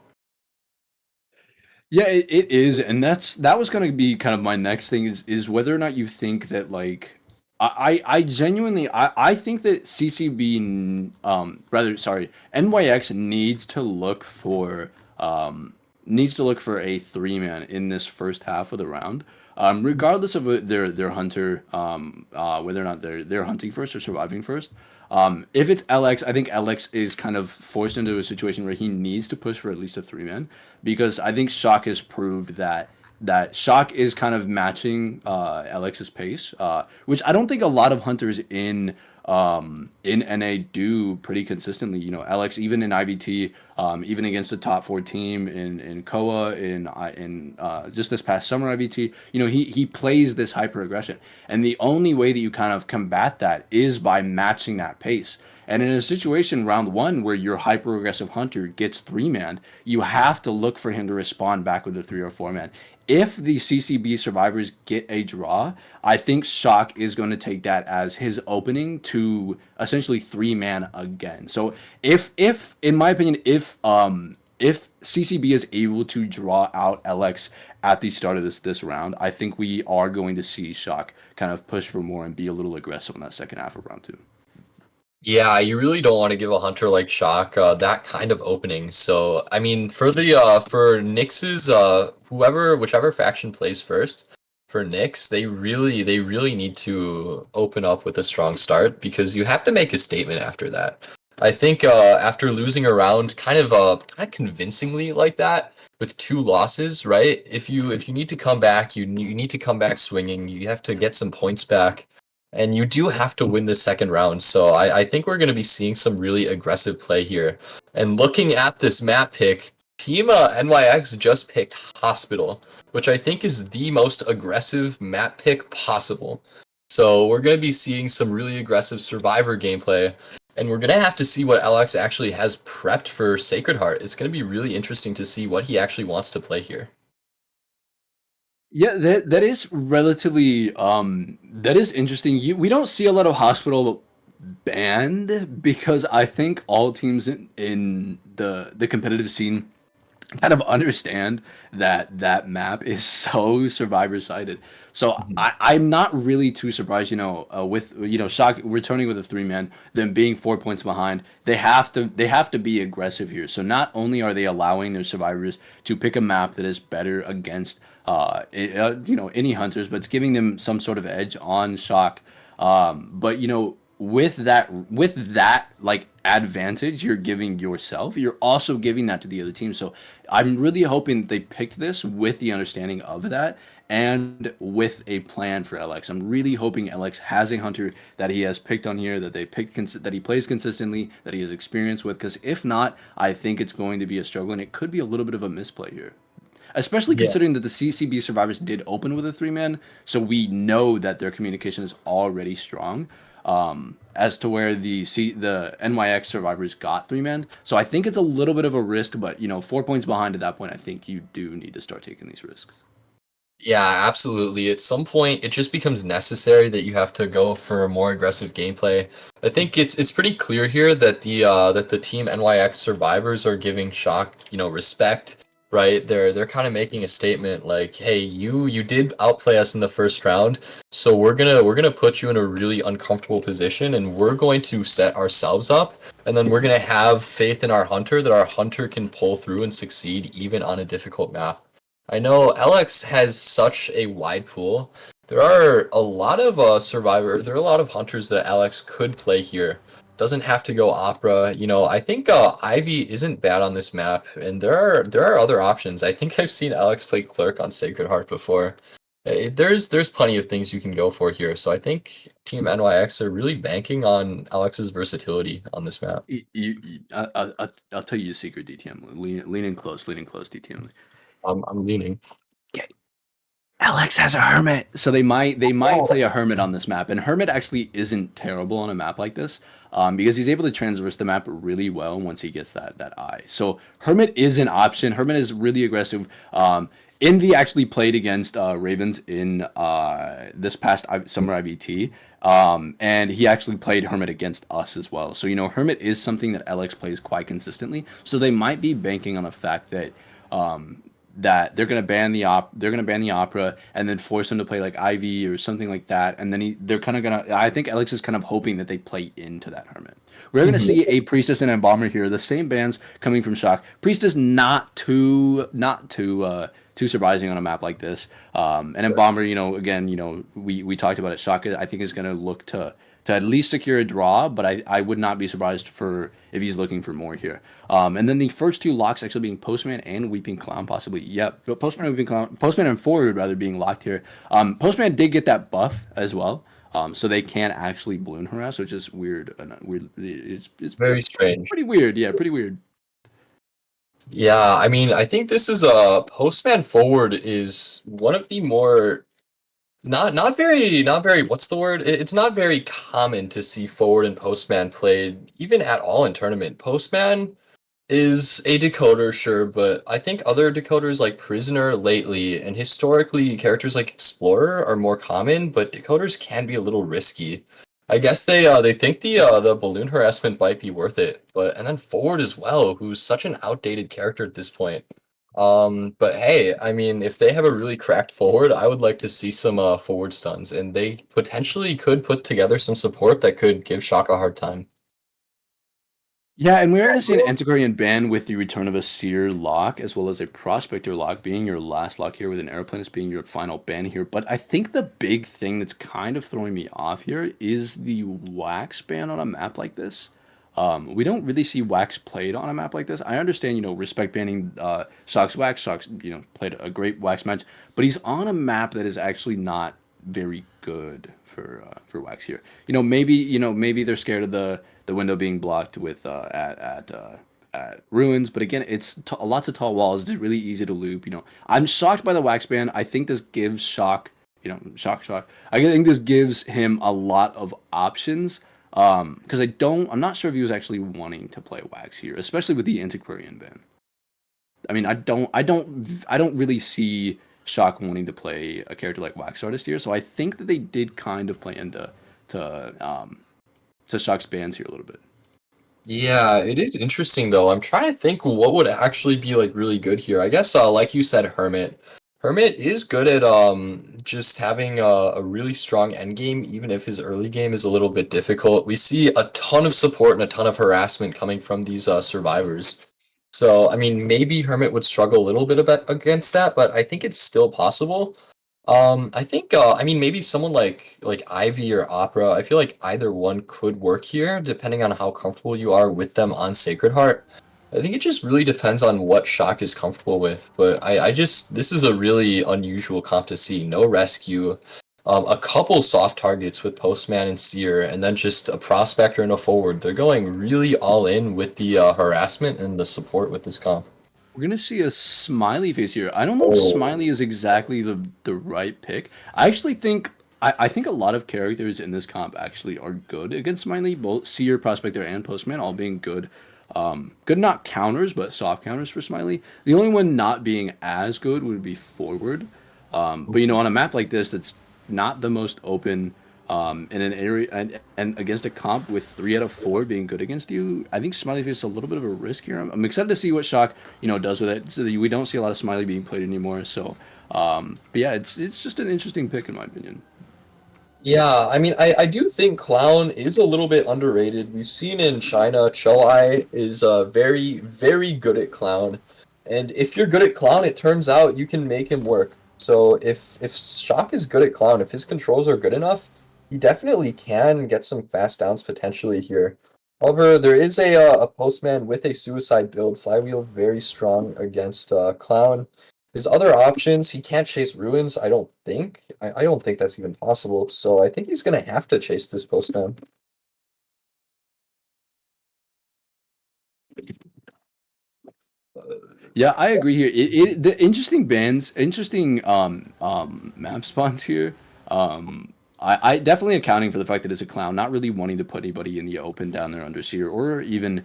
Yeah, it is, and that was gonna be kind of my next thing is whether or not you think that like I genuinely I think that CCB rather sorry NYX needs to look for a three man in this first half of the round. Regardless of their hunter, whether or not they're hunting first or surviving first. If it's LX, I think LX is kind of forced into a situation where he needs to push for at least a three man because I think Shock has proved that Shock is kind of matching LX's pace, which I don't think a lot of hunters in NA do pretty consistently. You know, LX even in IVT, even against a top four team in KOA in just this past summer IVT, you know, he plays this hyper aggression, and the only way that you kind of combat that is by matching that pace. And in a situation round one where your hyper aggressive hunter gets three man, you have to look for him to respond back with a three or four man. If the CCB survivors get a draw, I think Shock is going to take that as his opening to essentially three man again. So if in my opinion, if CCB is able to draw out LX at the start of this round, I think we are going to see Shock kind of push for more and be a little aggressive in that second half of round two. Yeah, you really don't want to give a hunter like Shock that kind of opening. So, I mean, for the for NYX's whichever faction plays first, for NYX, they really need to open up with a strong start, because you have to make a statement after that. I think after losing a round kind of convincingly like that with two losses, right? If you need to come back, you need to come back swinging. You have to get some points back. And you do have to win the second round, so I think we're going to be seeing some really aggressive play here. And looking at this map pick, Team NYX just picked Hospital, which I think is the most aggressive map pick possible. So we're going to be seeing some really aggressive Survivor gameplay, and we're going to have to see what LX actually has prepped for Sacred Heart. It's going to be really interesting to see what he actually wants to play here. Yeah, that is relatively that is interesting. We don't see a lot of hospital banned because I think all teams in the competitive scene kind of understand that that map is so survivor sided. So I'm not really too surprised, you know, with you know Shock returning with a three man, them being 4 points behind. They have to be aggressive here. So not only are they allowing their survivors to pick a map that is better against you know any hunters, but it's giving them some sort of edge on Shock. But you know with that like advantage you're giving yourself, you're also giving that to the other team. So I'm really hoping they picked this with the understanding of that and with a plan for LX. I'm really hoping LX has a hunter that he has picked on here, that they picked that he plays consistently, that he has experience with, because if not, I think it's going to be a struggle and it could be a little bit of a misplay here. Especially Yeah. considering that the CCB survivors did open with a three man, so we know that their communication is already strong. As to where the NYX survivors got three man, so I think it's a little bit of a risk, but you know 4 points behind at that point, I think you do need to start taking these risks. Yeah, absolutely. At some point, it just becomes necessary that you have to go for a more aggressive gameplay. I think it's pretty clear here that the team NYX survivors are giving Shock, respect, right? They're kind of making a statement like, "Hey, you did outplay us in the first round, so we're gonna put you in a really uncomfortable position, and we're going to set ourselves up, and then we're gonna have faith in our hunter that our hunter can pull through and succeed even on a difficult map." I know LX has such a wide pool. There are a lot of there are a lot of hunters that LX could play here. Doesn't have to go Opera. I think Ivy isn't bad on this map, and there are other options. I think I've seen LX play Clerk on Sacred Heart before. There's plenty of things you can go for here, so I think Team NYX are really banking on Alex's versatility on this map. I'll tell you a secret, DTM. Lean in close, DTM. I'm leaning. Alex has a hermit, so they might Oh. play a hermit on this map, and hermit actually isn't terrible on a map like this, because he's able to transverse the map really well once he gets that eye. So hermit is an option. Hermit is really aggressive. Envy actually played against Ravens in this past summer IVT, and he actually played hermit against us as well. So hermit is something that Alex plays quite consistently. So they might be banking on the fact that. That they're gonna ban the opera and then force him to play like Ivy or something like that, and then they're kind of gonna. I think Alex is kind of hoping that they play into that hermit. We're gonna see a priestess and a bomber here, the same bans coming from Shock. Priestess not too surprising on a map like this, and then bomber. Again, we talked about it. Shock, I think, is gonna look to at least secure a draw, but I would not be surprised for if he's looking for more here. And then the first two locks actually being Postman and Weeping Clown, possibly. Yep, but Postman and Weeping Clown, Postman and Forward rather being locked here. Postman did get that buff as well, so they can actually balloon harass, which is weird. Weird. Very It's strange. pretty weird. Yeah, pretty weird. Yeah, I mean, I think this is a Postman Forward is one of the more not very what's the word? It's not very common to see Forward and Postman played even at all in tournament. Postman is a decoder, sure, but I think other decoders like Prisoner lately and historically characters like Explorer are more common, but decoders can be a little risky. I guess they think the balloon harassment might be worth it, but and then Forward as well, who's such an outdated character at this point. But hey, I mean, if they have a really cracked forward, I would like to see some forward stuns, and they potentially could put together some support that could give Shock a hard time. Yeah, and we're going to see an Antiquarian ban with the return of a Seer lock, as well as a Prospector lock being your last lock here, with an Aeroplanist being your final ban here. But I think the big thing that's kind of throwing me off here is the Wax ban on a map like this. We don't really see Wax played on a map like this. I understand, respect banning Shock's Wax. Shock's, played a great Wax match, but he's on a map that is actually not very good for Wax here. Maybe they're scared of the window being blocked with at ruins, but again, it's lots of tall walls. It's really easy to loop. I'm shocked by the Wax ban. I think this gives Shock, Shock. I think this gives him a lot of options. Because I'm not sure if he was actually wanting to play Wax here, especially with the Antiquarian ban. I mean, I don't really see Shock wanting to play a character like Wax Artist here, so I think that they did kind of play into to Shock's bans here a little bit. Yeah, it is interesting though. I'm trying to think what would actually be like really good here. I guess like you said, Hermit. Hermit is good at just having a really strong end game, even if his early game is a little bit difficult. We see a ton of support and a ton of harassment coming from these survivors. So I mean, maybe Hermit would struggle a little bit against that, but I think it's still possible. I think I mean maybe someone like Ivy or Opera. I feel like either one could work here, depending on how comfortable you are with them on Sacred Heart. I think it just really depends on what Shock is comfortable with. But I just this is a really unusual comp to see. No rescue, a couple soft targets with Postman and Seer, and then just a prospector and a forward. They're going really all in with the harassment and the support with this comp. We're gonna see a Smiley face here. I don't know if Oh. Smiley is exactly the right pick. I actually think I think a lot of characters in this comp actually are good against Smiley. Both Seer, Prospector, and Postman all being good. Good not counters, but soft counters for Smiley. The only one not being as good would be Forward. But on a map like this, that's not the most open. In an area and against a comp with 3 out of 4 being good against you, I think Smiley faces a little bit of a risk here. I'm excited to see what Shock does with it. So that we don't see a lot of Smiley being played anymore. So, but yeah, it's just an interesting pick in my opinion. Yeah, I mean, I do think Clown is a little bit underrated. We've seen in China, Choai is very, very good at Clown. And if you're good at Clown, it turns out you can make him work. So if Shock is good at Clown, if his controls are good enough, he definitely can get some fast downs potentially here. However, there is a postman with a suicide build. Flywheel very strong against Clown. His other options, he can't chase ruins, I don't think. I don't think that's even possible, so I think he's gonna have to chase this postman. Yeah, I agree here. The interesting bands, interesting map spawns here. I definitely accounting for the fact that it's a clown, not really wanting to put anybody in the open down there under seer, or even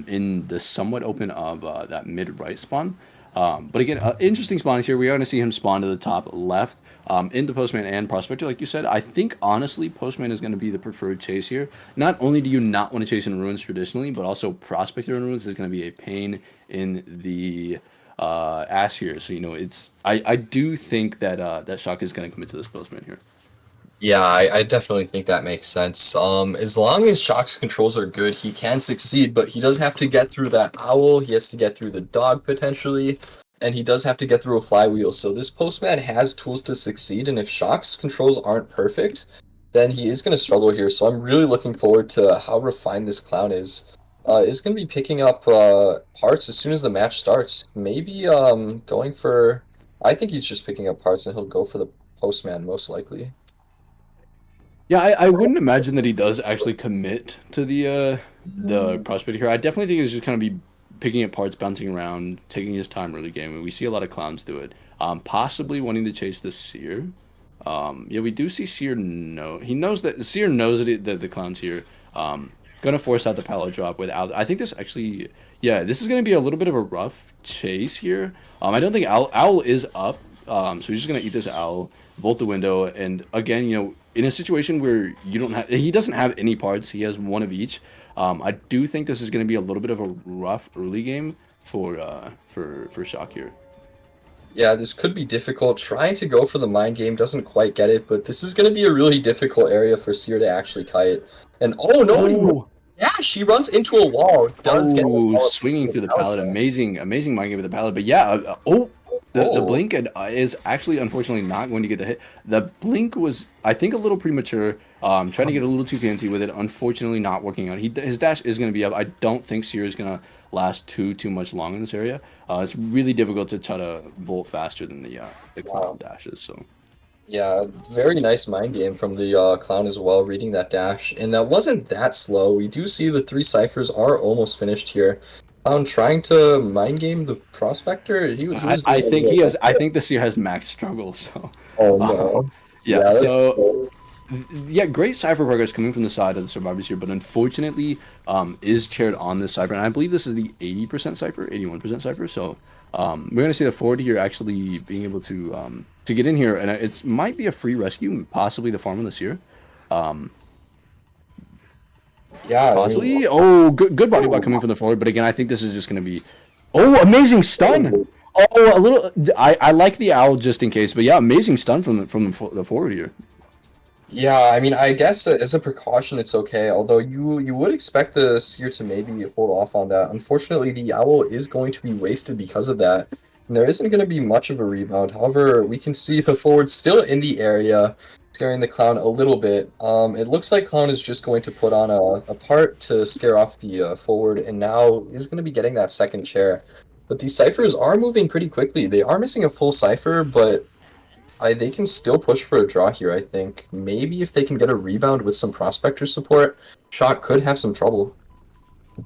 in the somewhat open of that mid right spawn. But again, interesting spawns here. We are going to see him spawn to the top left into Postman and Prospector, like you said. I think, honestly, Postman is going to be the preferred chase here. Not only do you not want to chase in Ruins traditionally, but also Prospector in Ruins is going to be a pain in the ass here. So, I do think that that Shock is going to commit to this Postman here. Yeah, I definitely think that makes sense. As long as Shock's controls are good, he can succeed, but he does have to get through that owl, he has to get through the dog potentially, and he does have to get through a flywheel. So this postman has tools to succeed, and if Shock's controls aren't perfect, then he is going to struggle here. So I'm really looking forward to how refined this clown is. Is going to be picking up parts as soon as the match starts. Maybe going for... I think he's just picking up parts, and he'll go for the postman most likely. Yeah, I wouldn't imagine that he does actually commit to the prospect here. I definitely think he's just kind of be picking up parts, bouncing around, taking his time early game, and we see a lot of clowns do it. Possibly wanting to chase the seer. Yeah, we do see seer know. He knows that seer knows that the clown's here. Gonna force out the pallet drop without. I think this actually, yeah, this is gonna be a little bit of a rough chase here. I don't think owl is up. So he's just gonna eat this owl, bolt the window, and again, in a situation where he doesn't have any parts, he has one of each. I do think this is going to be a little bit of a rough early game for Shock here. Yeah, this could be difficult. Trying to go for the mind game doesn't quite get it, but this is going to be a really difficult area for Seer to actually kite. And oh no, yeah, she runs into a wall. Does get swinging through the pallet. Amazing mind game with the pallet. But yeah, the blink is actually unfortunately not going to get the hit. The blink was, I think, a little premature. Trying to get a little too fancy with it. Unfortunately, not working out. His dash is going to be up. I don't think Seer is going to last too much long in this area. It's really difficult to try to bolt faster than the clown dashes. So. Yeah, very nice mind game from the clown as well, reading that dash. And that wasn't that slow. We do see the 3 ciphers are almost finished here. Clown trying to mind game the prospector. I think he has. I think this year has max struggle. So. Oh no. Yeah. So. Yeah, great cipher progress coming from the side of the survivors here, but unfortunately, is chaired on this cipher, and I believe this is the 80% cipher, 81% cipher. So, we're gonna see the forward here actually being able to get in here, and it might be a free rescue, possibly the farm on this here. Yeah, possibly. Good body block coming from the forward, but again, I think this is just gonna be. Oh, amazing stun! Oh, a little. I like the owl just in case, but yeah, amazing stun from the forward here. Yeah, I mean, I guess as a precaution, it's okay. Although you would expect the Seer to maybe hold off on that. Unfortunately, the Owl is going to be wasted because of that. And there isn't going to be much of a rebound. However, we can see the forward still in the area, scaring the Clown a little bit. It looks like Clown is just going to put on a part to scare off the forward, and now is going to be getting that second chair. But these ciphers are moving pretty quickly. They are missing a full cipher, but they can still push for a draw here, I think. Maybe if they can get a rebound with some prospector support, Shock could have some trouble.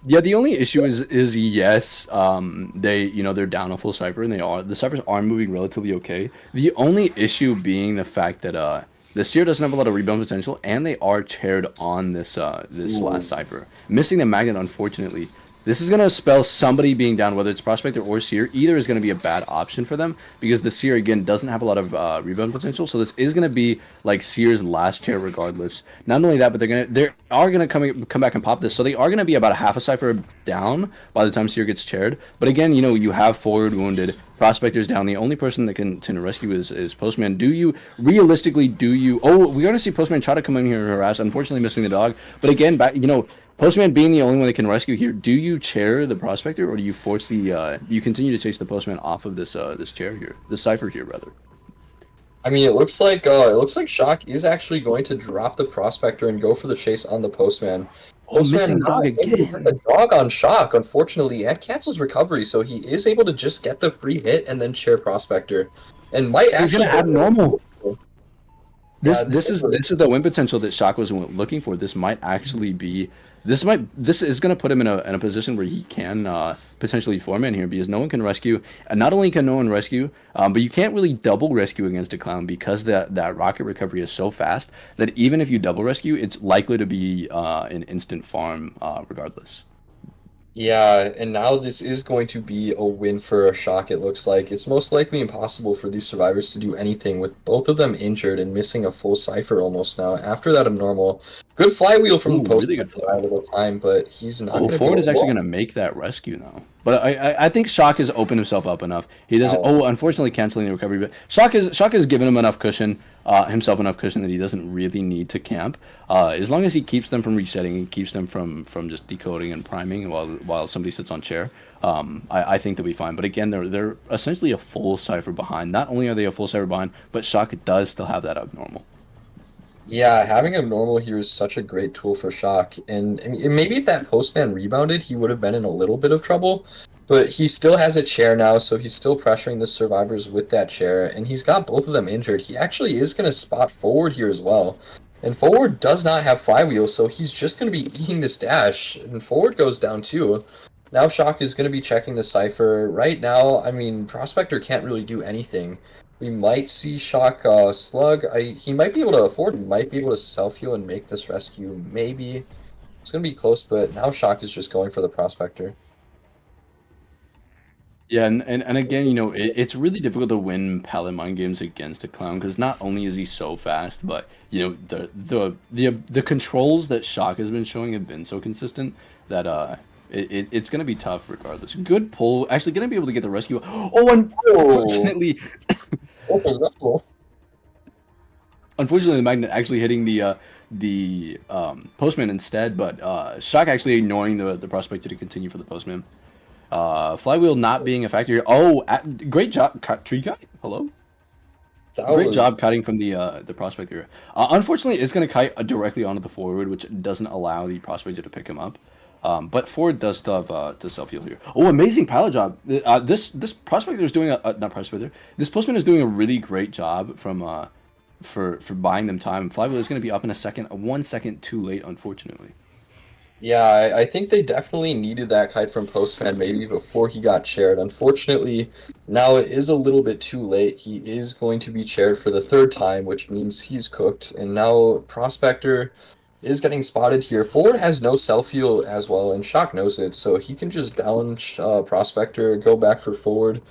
Yeah, the only issue is yes, they're down a full cipher, and the ciphers are moving relatively okay. The only issue being the fact that the Seer doesn't have a lot of rebound potential, and they are chaired on this last cipher, missing the magnet. Unfortunately, this is going to spell somebody being down, whether it's Prospector or Seer. Either is going to be a bad option for them, because the Seer, again, doesn't have a lot of rebound potential. So this is going to be like Seer's last chair regardless. Not only that, but they are going to come back and pop this. So they are going to be about a half a cipher down by the time Seer gets chaired. But again, you have forward wounded. Prospector's down. The only person that can rescue is Postman. Realistically, oh, we're going to see Postman try to come in here and harass, unfortunately missing the dog. But again, Postman being the only one that can rescue here, do you chair the Prospector, or do you force you continue to chase the Postman off of this chair here, this cipher here rather? I mean, it looks like Shock is actually going to drop the Prospector and go for the chase on the Postman. Oh, Postman missing not dog able to get the again. dog on Shock, unfortunately, and cancels recovery, so he is able to just get the free hit and then share Prospector. And might He's gonna actually add normal. go. This Yeah, this is this is the win potential that Shock was looking for. This might actually be this is going to put him in a position where he can potentially four-man here because no one can rescue, and not only can no one rescue, but you can't really double rescue against a clown because that rocket recovery is so fast that even if you double rescue, it's likely to be an instant farm regardless. Yeah, and now this is going to be a win for a Shock, it looks like. It's most likely impossible for these survivors to do anything with both of them injured and missing a full cipher almost now. After that abnormal, good flywheel from the Ooh, post really good by a play. little time, but he's not Oh, going to be Forward able is to actually walk going to make that rescue now. But I think Shock has opened himself up enough. He doesn't. now. Oh, unfortunately, canceling the recovery. But Shock has given him enough cushion, himself enough cushion that he doesn't really need to camp. As long as he keeps them from resetting and keeps them from just decoding and priming while somebody sits on chair. I think they'll be fine. But again, they're essentially a full cipher behind. Not only are they a full cipher behind, but Shock does still have that abnormal. Yeah, having a normal here is such a great tool for Shock, and maybe if that postman rebounded, he would have been in a little bit of trouble. But he still has a chair now, so he's still pressuring the survivors with that chair, and he's got both of them injured. He actually is going to spot forward here as well. And forward does not have flywheel, so he's just going to be eating this dash, and forward goes down too. Now Shock is going to be checking the cipher. Right now, I mean, Prospector can't really do anything. We might see Shock Slug. He might be able to afford, might be able to self-heal and make this rescue. Maybe. It's going to be close, but now Shock is just going for the Prospector. Yeah, and again, it's really difficult to win pallet mind games against a clown because not only is he so fast, but the controls that Shock has been showing have been so consistent that it's gonna be tough regardless. Good pull, actually gonna be able to get the rescue. Oh, Oh, unfortunately, oh, unfortunately, the magnet actually hitting the postman instead, but Shock actually ignoring the prospector to continue for the postman. Flywheel not being a factor here. Oh, great job, tree guy. Hello. that Great was job kiting from the prospector. Unfortunately, it's going to kite directly onto the forward, which doesn't allow the prospector to pick him up. But forward does still have to self heal here. Oh, amazing pallet job! This prospector is doing not prospector. This postman is doing a really great job from for buying them time. Flywheel is going to be up in a second, 1 second too late, unfortunately. Yeah, I think they definitely needed that kite from Postman maybe before he got chaired. Unfortunately, now it is a little bit too late. He is going to be chaired for the third time, which means he's cooked. And now Prospector is getting spotted here. Forward has no self-heal as well, and Shock knows it, so he can just down Prospector, go back for Forward,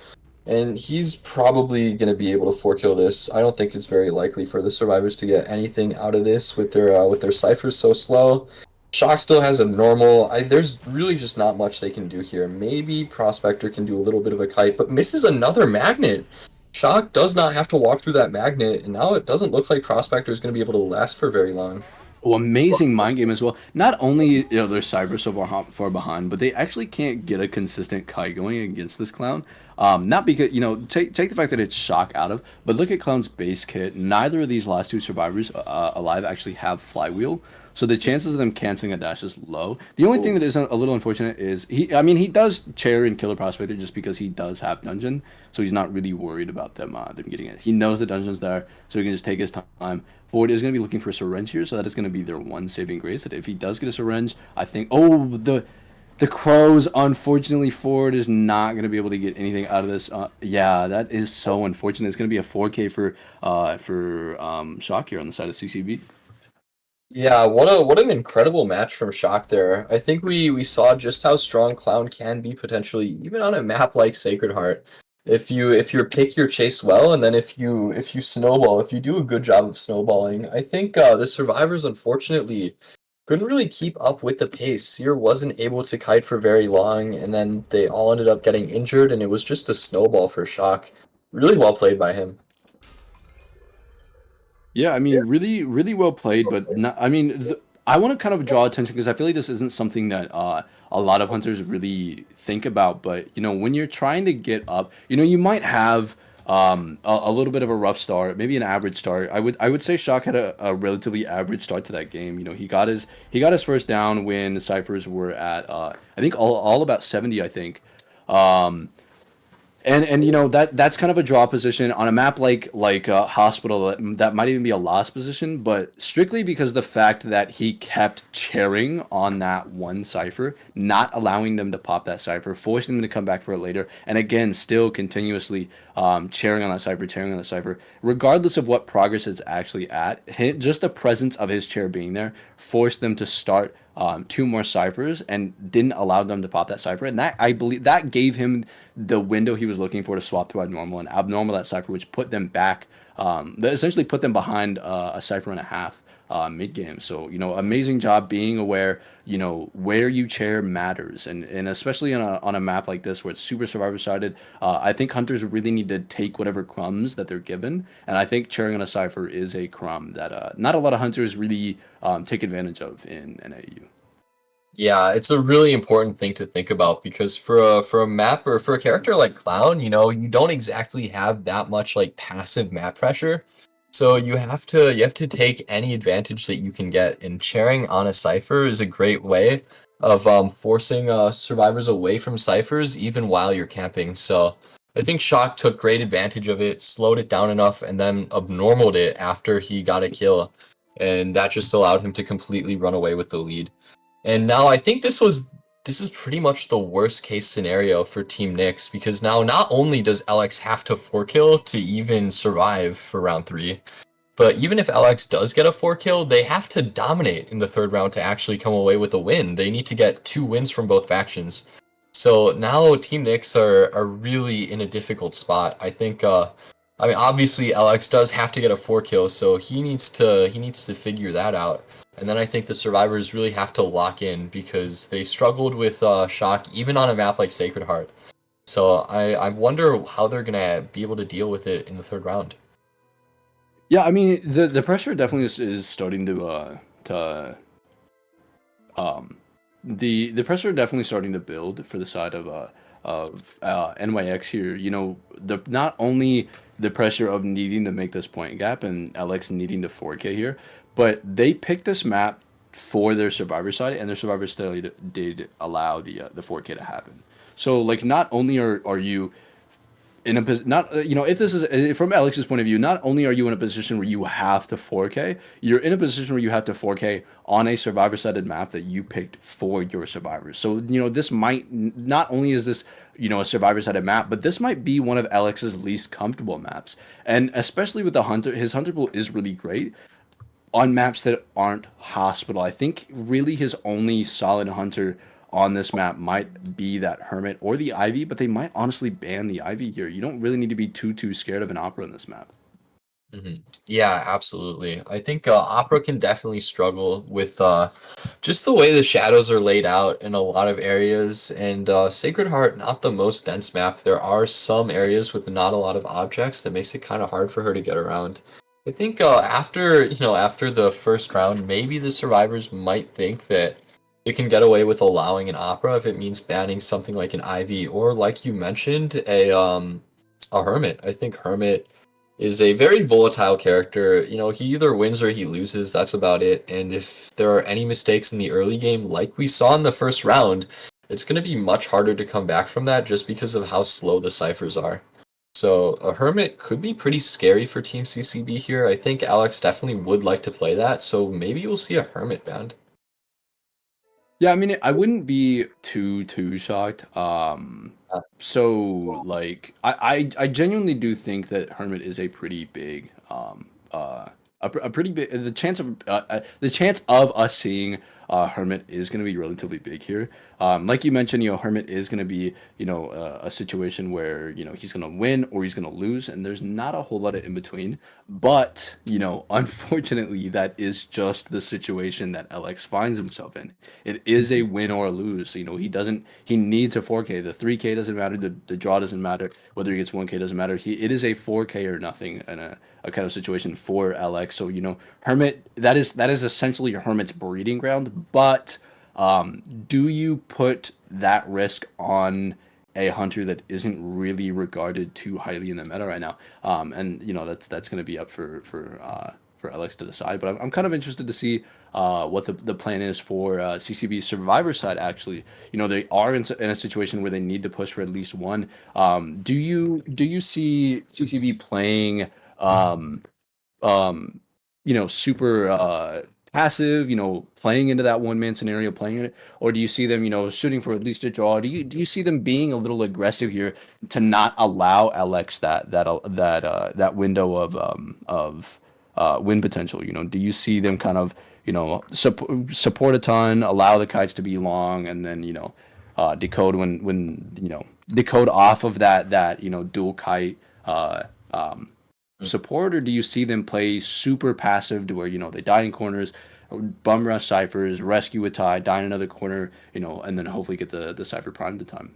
and he's probably going to be able to 4-kill this. I don't think it's very likely for the survivors to get anything out of this with their ciphers so slow. Shock still has a normal. There's really just not much they can do here. Maybe Prospector can do a little bit of a kite, but misses another magnet. Shock does not have to walk through that magnet, and now it doesn't look like Prospector is going to be able to last for very long. Oh, amazing mind game as well. Not only they're cyber so far behind, but they actually can't get a consistent kite going against this clown. Not because take the fact that it's Shock out of, but look at Clown's base kit. Neither of these last two survivors alive actually have flywheel, so the chances of them canceling a dash is low. The only thing that is a little unfortunate is he does chair and kill a prospector just because he does have dungeon, so he's not really worried about them getting it. He knows the dungeon's there, so he can just take his time. Forward is going to be looking for a syringe here, so that is going to be their one saving grace. That if he does get a syringe, I think. Oh, the crows. Unfortunately, Forward is not going to be able to get anything out of this. Yeah, that is so unfortunate. It's going to be a 4K for Shock here on the side of CCB. Yeah, what an incredible match from Shock there. I think we saw just how strong Clown can be potentially, even on a map like Sacred Heart. If you pick your chase well, and then if you snowball, if you do a good job of snowballing, I think the survivors unfortunately couldn't really keep up with the pace. Seer wasn't able to kite for very long, and then they all ended up getting injured, and it was just a snowball for Shock. Really well played by him. Yeah, I mean, really, really well played, but not, I mean, I want to kind of draw attention because I feel like this isn't something that a lot of hunters really think about. But when you're trying to get up, you might have a little bit of a rough start, maybe an average start. I would say Shock had a relatively average start to that game. You know, he got his first down when the Cyphers were at I think all about 70, I think. Um, and you know that's kind of a draw position on a map like Hospital, that might even be a loss position, but strictly because the fact that he kept chairing on that one cipher, not allowing them to pop that cipher, forcing them to come back for it later, and again still continuously chairing on that cipher, chairing on that cipher, regardless of what progress it's actually at. Just the presence of his chair being there forced them to start two more ciphers and didn't allow them to pop that cipher. And that, I believe, that gave him the window he was looking for to swap to abnormal, and abnormal that cipher, which put them back, that essentially put them behind a cipher and a half mid game. So you know, amazing job being aware. You know where you chair matters, and especially on a map like this where it's super survivor sided. I think hunters really need to take whatever crumbs that they're given, and I think chairing on a cipher is a crumb that not a lot of hunters really take advantage of in NAU. Yeah, it's a really important thing to think about because for a map or for a character like Clown, you know, you don't exactly have that much like passive map pressure. So you have to take any advantage that you can get, and chairing on a cipher is a great way of forcing survivors away from ciphers even while you're camping. So I think Shock took great advantage of it, slowed it down enough, and then abnormaled it after he got a kill, and that just allowed him to completely run away with the lead. And now I think this is pretty much the worst case scenario for Team NYX, because now not only does LX have to 4-kill to even survive for round 3, but even if LX does get a 4-kill, they have to dominate in the third round to actually come away with a win. They need to get 2 wins from both factions. So now Team NYX are really in a difficult spot. I think I mean obviously LX does have to get a 4-kill, so he needs to figure that out. And then I think the survivors really have to lock in because they struggled with Shock even on a map like Sacred Heart. So I wonder how they're gonna be able to deal with it in the third round. Yeah, I mean the pressure definitely is starting um the pressure definitely starting to build for the side of NYX here. You know, the not only the pressure of needing to make this point gap and LX needing the 4K here, but they picked this map for their survivor side, and their survivor still did allow the 4K to happen. So like, not only are you in a not you know, if this is from Alex's point of view, not only are you in a position where you have to 4K, you're in a position where you have to 4K on a survivor sided map that you picked for your survivors. So you know, this might, not only is this, you know, a survivor sided map, but this might be one of Alex's least comfortable maps, and especially with the hunter, his hunter pool is really great on maps that aren't hospital. I think really his only solid hunter on this map might be that Hermit or the Ivy, but they might honestly ban the Ivy here. You don't really need to be too scared of an Opera in this map. Yeah, absolutely. I think Opera can definitely struggle with just the way the shadows are laid out in a lot of areas. And Sacred Heart, not the most dense map. There are some areas with not a lot of objects that makes it kind of hard for her to get around. I think after the first round, maybe the survivors might think that they can get away with allowing an Opera if it means banning something like an Ivy, or like you mentioned, a Hermit. I think Hermit is a very volatile character. You know, he either wins or he loses. That's about it. And if there are any mistakes in the early game, like we saw in the first round, it's going to be much harder to come back from that just because of how slow the ciphers are. So a Hermit could be pretty scary for Team CCB here. I think Alex definitely would like to play that, so maybe we'll see a Hermit banned. Yeah, I mean, I wouldn't be too shocked. So like, I genuinely do think that Hermit is a pretty big a pretty big, the chance of us seeing Hermit is going to be relatively big here. Like you mentioned, you know, Hermit is going to be, you know, a situation where, you know, he's going to win or he's going to lose, and there's not a whole lot of in between. But you know, unfortunately, that is just the situation that LX finds himself in. It is a win or a lose. You know, he needs a 4K. The 3K doesn't matter. The draw doesn't matter. Whether he gets 1K doesn't matter. It is a 4K or nothing in a kind of situation for LX. So, you know, Hermit, that is essentially Hermit's breeding ground. But do you put that risk on a hunter that isn't really regarded too highly in the meta right now. And that's going to be up for Alex to decide. But I'm kind of interested to see what the plan is for CCB's Survivor side. Actually, they are in a situation where they need to push for at least one. Do you see CCB playing? Um, um, super passive, playing into that one man scenario, playing it, or do you see them, shooting for at least a draw? Do you see them being a little aggressive here to not allow LX that window of win potential? Do you see them kind of support a ton, allow the kites to be long, and then decode when decode off of that dual kite um, support, or do you see them play super passive to where they die in corners, bum rush ciphers, rescue a tie, die in another corner, and then hopefully get the cipher prime to time?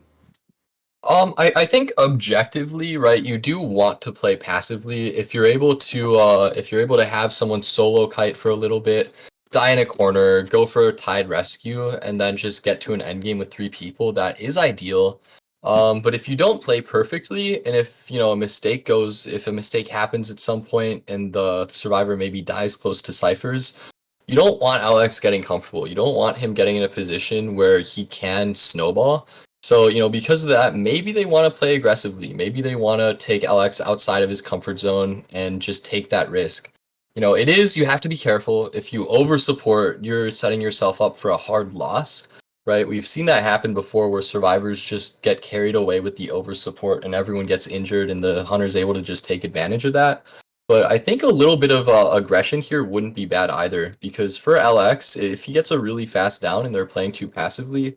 I think objectively, right, you do want to play passively. If you're able to have someone solo kite for a little bit, die in a corner, go for a tied rescue, and then just get to an end game with 3 people, that is ideal. But if you don't play perfectly, and if if a mistake happens at some point and the survivor maybe dies close to ciphers, you don't want Alex getting comfortable. You don't want him getting in a position where he can snowball. So, because of that, maybe they want to play aggressively. Maybe they want to take Alex outside of his comfort zone and just take that risk. You have to be careful. If you over support, you're setting yourself up for a hard loss, right? We've seen that happen before where survivors just get carried away with the over support and everyone gets injured and the hunter's able to just take advantage of that. But I think a little bit of aggression here wouldn't be bad either, because for LX, if he gets a really fast down and they're playing too passively,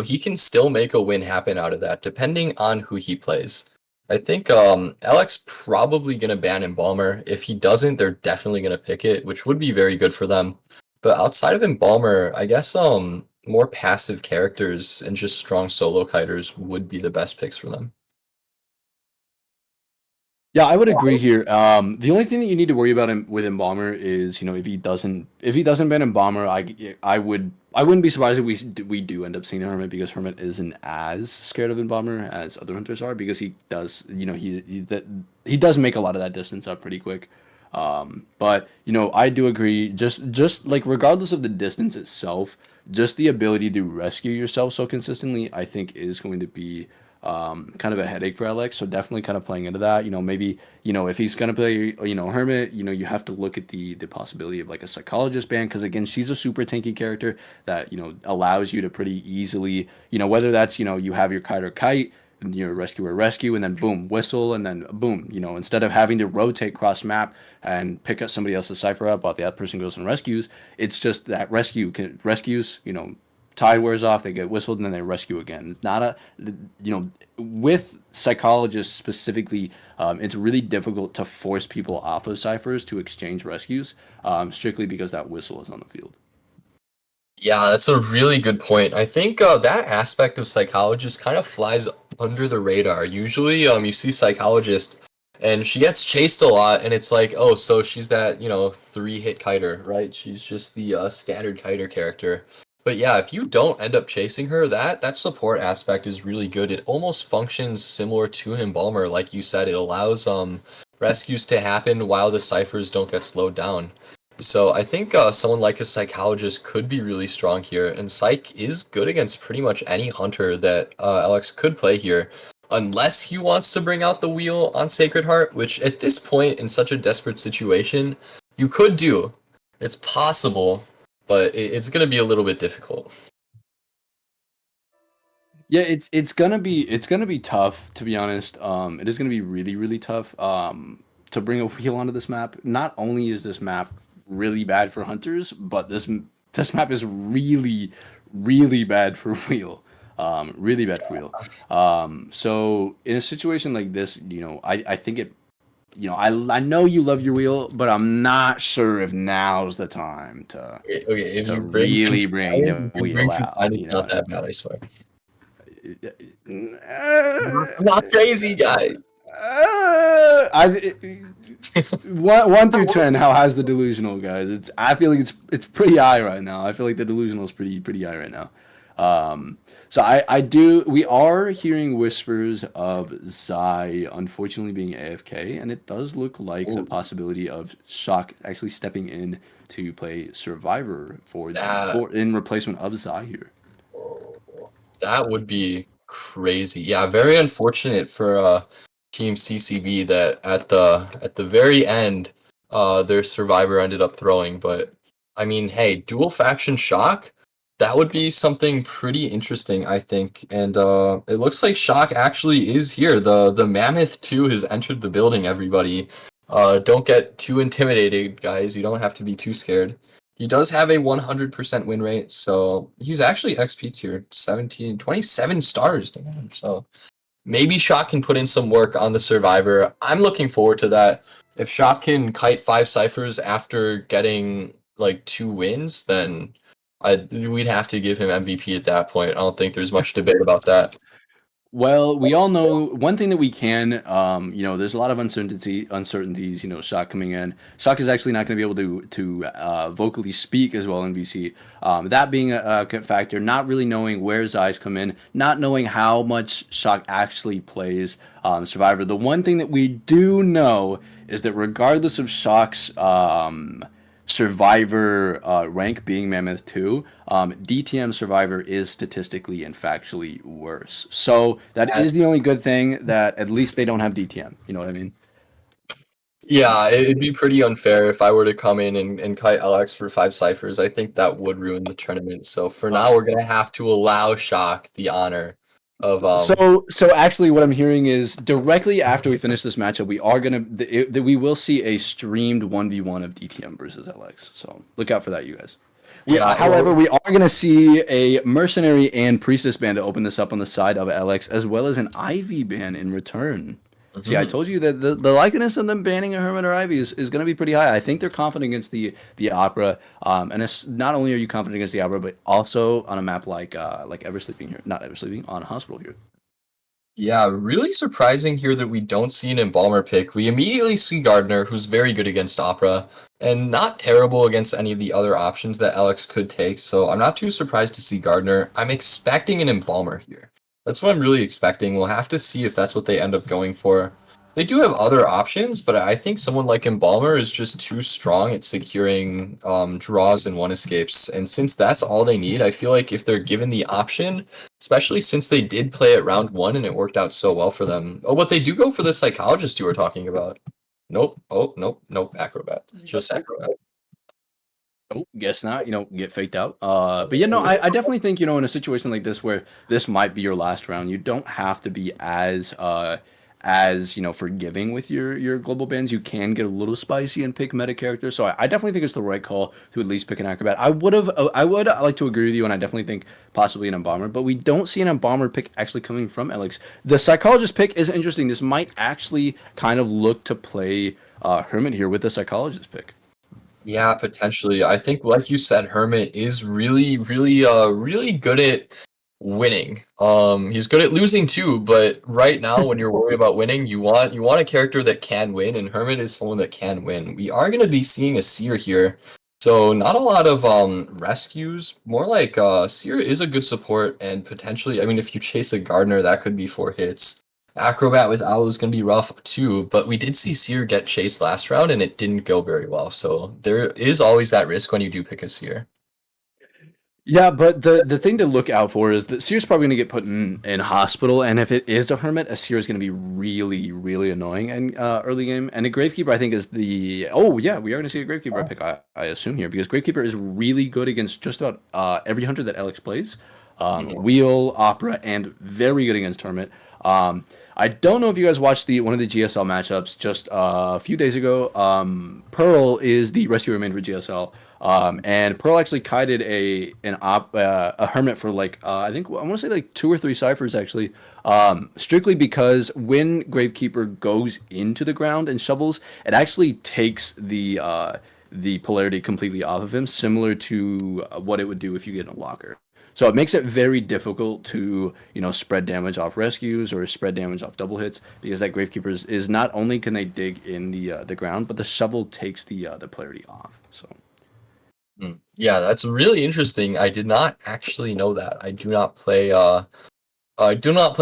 he can still make a win happen out of that, depending on who he plays. I think LX probably going to ban Embalmer. If he doesn't, they're definitely going to pick it, which would be very good for them. But outside of Embalmer, I guess more passive characters and just strong solo kiters would be the best picks for them. Yeah, I would agree here. The only thing that you need to worry about him with Embalmer is, if he doesn't ban Embalmer, I wouldn't be surprised if we do end up seeing Hermit, because Hermit isn't as scared of Embalmer as other hunters are, because he does, he does make a lot of that distance up pretty quick. But I do agree. Just like regardless of the distance itself, just the ability to rescue yourself so consistently, I think is going to be kind of a headache for Alex. So definitely kind of playing into that. Maybe if he's gonna play Hermit, you have to look at the possibility of like a psychologist ban, because again, she's a super tanky character that allows you to pretty easily whether that's you have your kite or kite, and your rescue, and then boom, whistle, and then boom, instead of having to rotate cross map and pick up somebody else's cipher up while the other person goes and rescues, it's just that rescues, tide wears off, they get whistled, and then they rescue again. It's not with psychologists specifically, it's really difficult to force people off of ciphers to exchange rescues, strictly because that whistle is on the field. Yeah, that's a really good point. I think that aspect of psychologist kind of flies under the radar. Usually, you see psychologist, and she gets chased a lot, and it's like, oh, so she's that 3-hit kiter, right? She's just the standard kiter character. But yeah, if you don't end up chasing her, that support aspect is really good. It almost functions similar to Embalmer, like you said. It allows rescues to happen while the ciphers don't get slowed down. So I think someone like a psychologist could be really strong here, and Psych is good against pretty much any hunter that Alex could play here, unless he wants to bring out the wheel on Sacred Heart, which at this point in such a desperate situation, you could do. It's possible, but it's going to be a little bit difficult. Yeah, it's gonna be tough, to be honest. It is gonna be really really tough to bring a wheel onto this map. Not only is this map really bad for hunters, but this map is really really bad for wheel. Really bad for wheel. So in a situation like this, I think it. I know you love your wheel, but I'm not sure if now's the time Okay, if to you bring really bring confined, the if you wheel bring out. confined, it's not that bad, I swear. I'm not Uh, crazy, guys. I 1 through 10. How high's the delusional, guys? I feel like it's pretty high right now. I feel like the delusional is pretty high right now. So I do. We are hearing whispers of Zai unfortunately being AFK, and it does look like the Ooh, possibility of Shock actually stepping in to play Survivor that in replacement of Zai here. oh, that would be crazy. Yeah, very unfortunate for Team CCB that at the very end, their survivor ended up throwing. But I mean, hey, dual faction shock. That would be something pretty interesting, I think. And it looks like Shock actually is here. The Mammoth 2 has entered the building, everybody. Don't get too intimidated, guys. You don't have to be too scared. He does have a 100% win rate, so he's actually XP tier 17, 27 stars. Damn. So maybe Shock can put in some work on the Survivor. I'm looking forward to that. If Shock can kite 5 ciphers after getting like 2 wins, then we'd have to give him MVP at that point. I don't think there's much debate about that. Well, we all know one thing that we can, there's a lot of uncertainties. Shock coming in. Shock is actually not going to be able to vocally speak as well in VC. That being a factor, not really knowing where Zai's come in, not knowing how much Shock actually plays Survivor. The one thing that we do know is that regardless of Shock's Survivor rank being Mammoth 2, DTM Survivor is statistically and factually worse. So that is the only good thing, that at least they don't have DTM. You know what I mean? Yeah, it'd be pretty unfair if I were to come in and kite LX for 5 ciphers. I think that would ruin the tournament. So for Uh, now, we're gonna have to allow Shock the honor of so actually, what I'm hearing is directly after we finish this matchup, we will see a streamed 1v1 of DTM versus LX. So look out for that, you guys. yeah. However, we are going to see a mercenary and priestess ban to open this up on the side of LX, as well as an Ivy ban in return. See, I Mhm. told you that the likeliness of them banning a Hermit or Ivy is going to be pretty high. I think they're confident against the Opera, and it's not only are you confident against the Opera, but also on a map like Ever Sleeping here, not Ever Sleeping, on Hospital here. Yeah, really surprising here that we don't see an Embalmer pick. We immediately see Gardner, who's very good against Opera, and not terrible against any of the other options that Alex could take, so I'm not too surprised to see Gardner. I'm expecting an Embalmer here. That's what I'm really expecting. We'll have to see if that's what they end up going for. They do have other options, but I think someone like Embalmer is just too strong at securing draws and one escapes, and since that's all they need, I feel like if they're given the option, especially since they did play it round 1 and it worked out so well for them. Oh, but they do go for the psychologist you were talking about. Nope. Oh, nope. Nope. Acrobat. Just acrobat. Oh, guess not. Get faked out. But yeah, no, I definitely think, in a situation like this where this might be your last round, you don't have to be as forgiving with your global bans. You can get a little spicy and pick meta characters. So I definitely think it's the right call to at least pick an acrobat. I would like to agree with you, and I definitely think possibly an Embalmer, but we don't see an Embalmer pick actually coming from Alex. The psychologist pick is interesting. This might actually kind of look to play Hermit here with the psychologist pick. Yeah, potentially. I think, like you said, Hermit is really, really, really good at winning. He's good at losing too, but right now, when you're worried about winning, you want a character that can win, and Hermit is someone that can win. We are gonna be seeing a Seer here, so not a lot of rescues. More like Seer is a good support, and potentially, I mean, if you chase a Gardener, that could be 4 hits. Acrobat with Owl is going to be rough too, but we did see Seer get chased last round and it didn't go very well. So there is always that risk when you do pick a Seer. Yeah, but the thing to look out for is that Seer's probably going to get put in hospital, and if it is a Hermit, a Seer is going to be really, really annoying in early game. And a Gravekeeper, I think, is the... Oh, yeah, we are going to see a Gravekeeper pick, I assume, here, because Gravekeeper is really good against just about every hunter that Alex plays. Mhm. Wheel, Opera, and very good against Hermit. I don't know if you guys watched one of the GSL matchups just a few days ago. Pearl is the rescuer main for GSL. And Pearl actually kited a hermit for I think I want to say like 2 or 3 ciphers actually, strictly because when Gravekeeper goes into the ground and shovels, it actually takes the polarity completely off of him, similar to what it would do if you get in a locker. So it makes it very difficult to, spread damage off rescues or spread damage off double hits, because that Gravekeeper is not only can they dig in the ground, but the shovel takes the polarity off. So. Yeah, that's really interesting. I did not actually know that. I do not play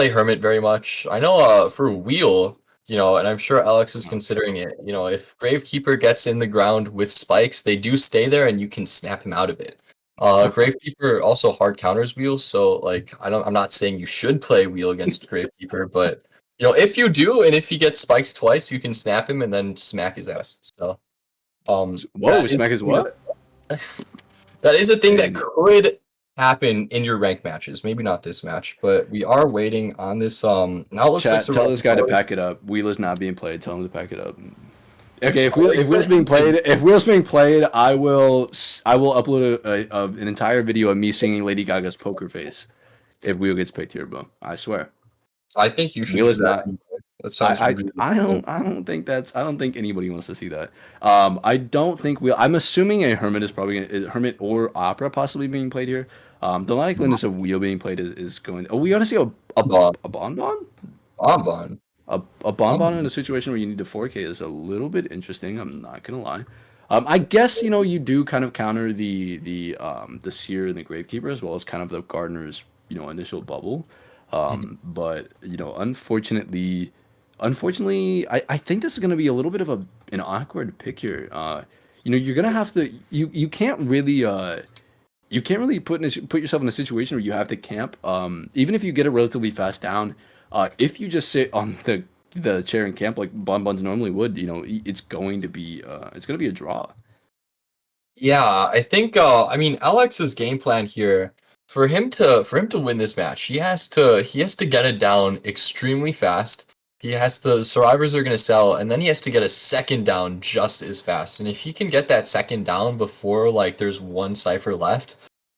Hermit very much. I know for Wheel, and I'm sure Alex is considering it. If Gravekeeper gets in the ground with spikes, they do stay there and you can snap him out of it. Gravekeeper also hard counters Wheel, so like I'm not saying you should play Wheel against Gravekeeper, but if you do and if he gets spikes twice, you can snap him and then smack his ass. So Whoa, smack is what? that is a thing that And could happen in your rank matches. Maybe not this match, but we are waiting on this. Now it looks like chat, tell Survivor this guy to Tower. pack it up. Wheel is not being played. Tell him to pack it up. Okay, if Wheel's being played, I will upload an entire video of me singing Lady Gaga's Poker Face if Wheel gets picked here, bro. I swear. I think you should Wheel do is that. not. Anyway. That sounds really I cool. don't think anybody wants to see that. I don't think Wheel. I'm assuming a Hermit is probably Hermit or Opera possibly being played here. The likeliness of Wheel being played is going. Oh, we want to see Bon, a bonbon. bonbon. A bonbon in a situation where you need to 4K is a little bit interesting. I'm not gonna lie. I guess you do kind of counter the Seer and the Gravekeeper as well as kind of the Gardener's initial bubble. But unfortunately, I think this is gonna be a little bit of an awkward pick here. You're gonna have to you can't really put yourself in a situation where you have to camp. Even if you get a relatively fast down, if you just sit on the chair and camp like bonbons normally would, it's going to be a draw. Yeah, I think I mean Alex's game plan here for him to win this match, he has to get it down extremely fast. The survivors are gonna sell, and then he has to get a second down just as fast. And if he can get that second down before like there's one cipher left,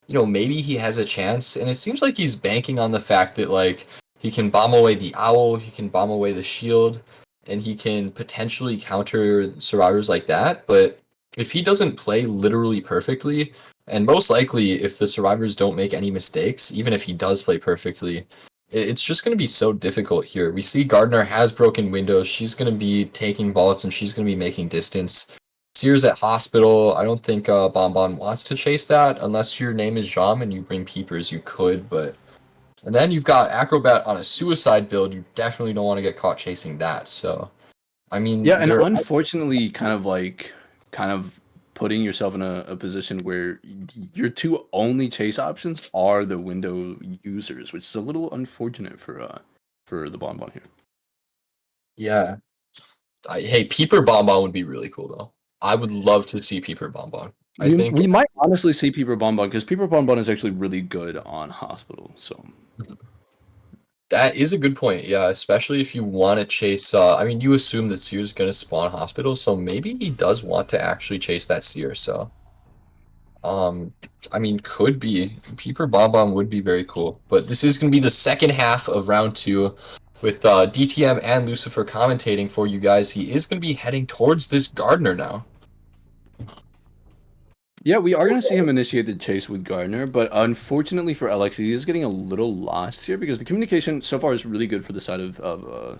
maybe he has a chance. And it seems like he's banking on the fact that like he can bomb away the owl, he can bomb away the shield, and he can potentially counter survivors like that. But if he doesn't play literally perfectly, and most likely if the survivors don't make any mistakes, even if he does play perfectly, it's just going to be so difficult here. We see Gardner has broken windows. She's going to be taking vaults and she's going to be making distance. Sears at hospital. I don't think Bonbon wants to chase that unless your name is Jam and you bring peepers. You could, but and then you've got Acrobat on a suicide build. You definitely don't want to get caught chasing that. So I Yeah, mean, and there. unfortunately, kind of putting yourself in a position where your two only chase options are the window users, which is a little unfortunate for the bonbon here. Yeah. Hey, Peeper Bonbon would be really cool though. I would love to see Peeper Bonbon. I think We might honestly see Peeper Bonbon because Peeper Bonbon is actually really good on hospital. So that is a good point. Yeah, especially if you want to chase. I mean, you assume that Seer's gonna spawn hospital, so maybe he does want to actually chase that Seer. So, um, I mean, could be Peeper Bonbon would be very cool. But this is gonna be the second half of round two, with DTM and Lucifer commentating for you guys. He is gonna be heading towards this Gardener now. yeah, we are going to see him initiate the chase with Gardner, but unfortunately for Alex, he is getting a little lost here because the communication so far is really good for the side of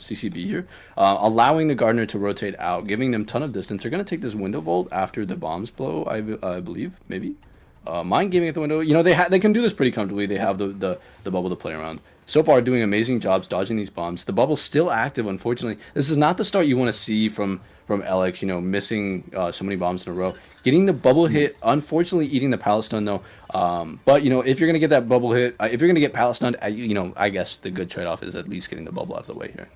CCB here, allowing the Gardner to rotate out, giving them ton of distance. They're going to take this window vault after the bombs blow, I believe, maybe. Mind gaming at the window. They can do this pretty comfortably. They have the bubble to play around. So far, doing amazing jobs dodging these bombs. The bubble's still active, unfortunately. This is not the start you want to see from Alex, missing so many bombs in a row. Getting the bubble hit, unfortunately eating the pallet stun though. But if you're gonna get that bubble hit, if you're gonna get pallet stunned, I guess the good trade-off is at least getting the bubble out of the way here.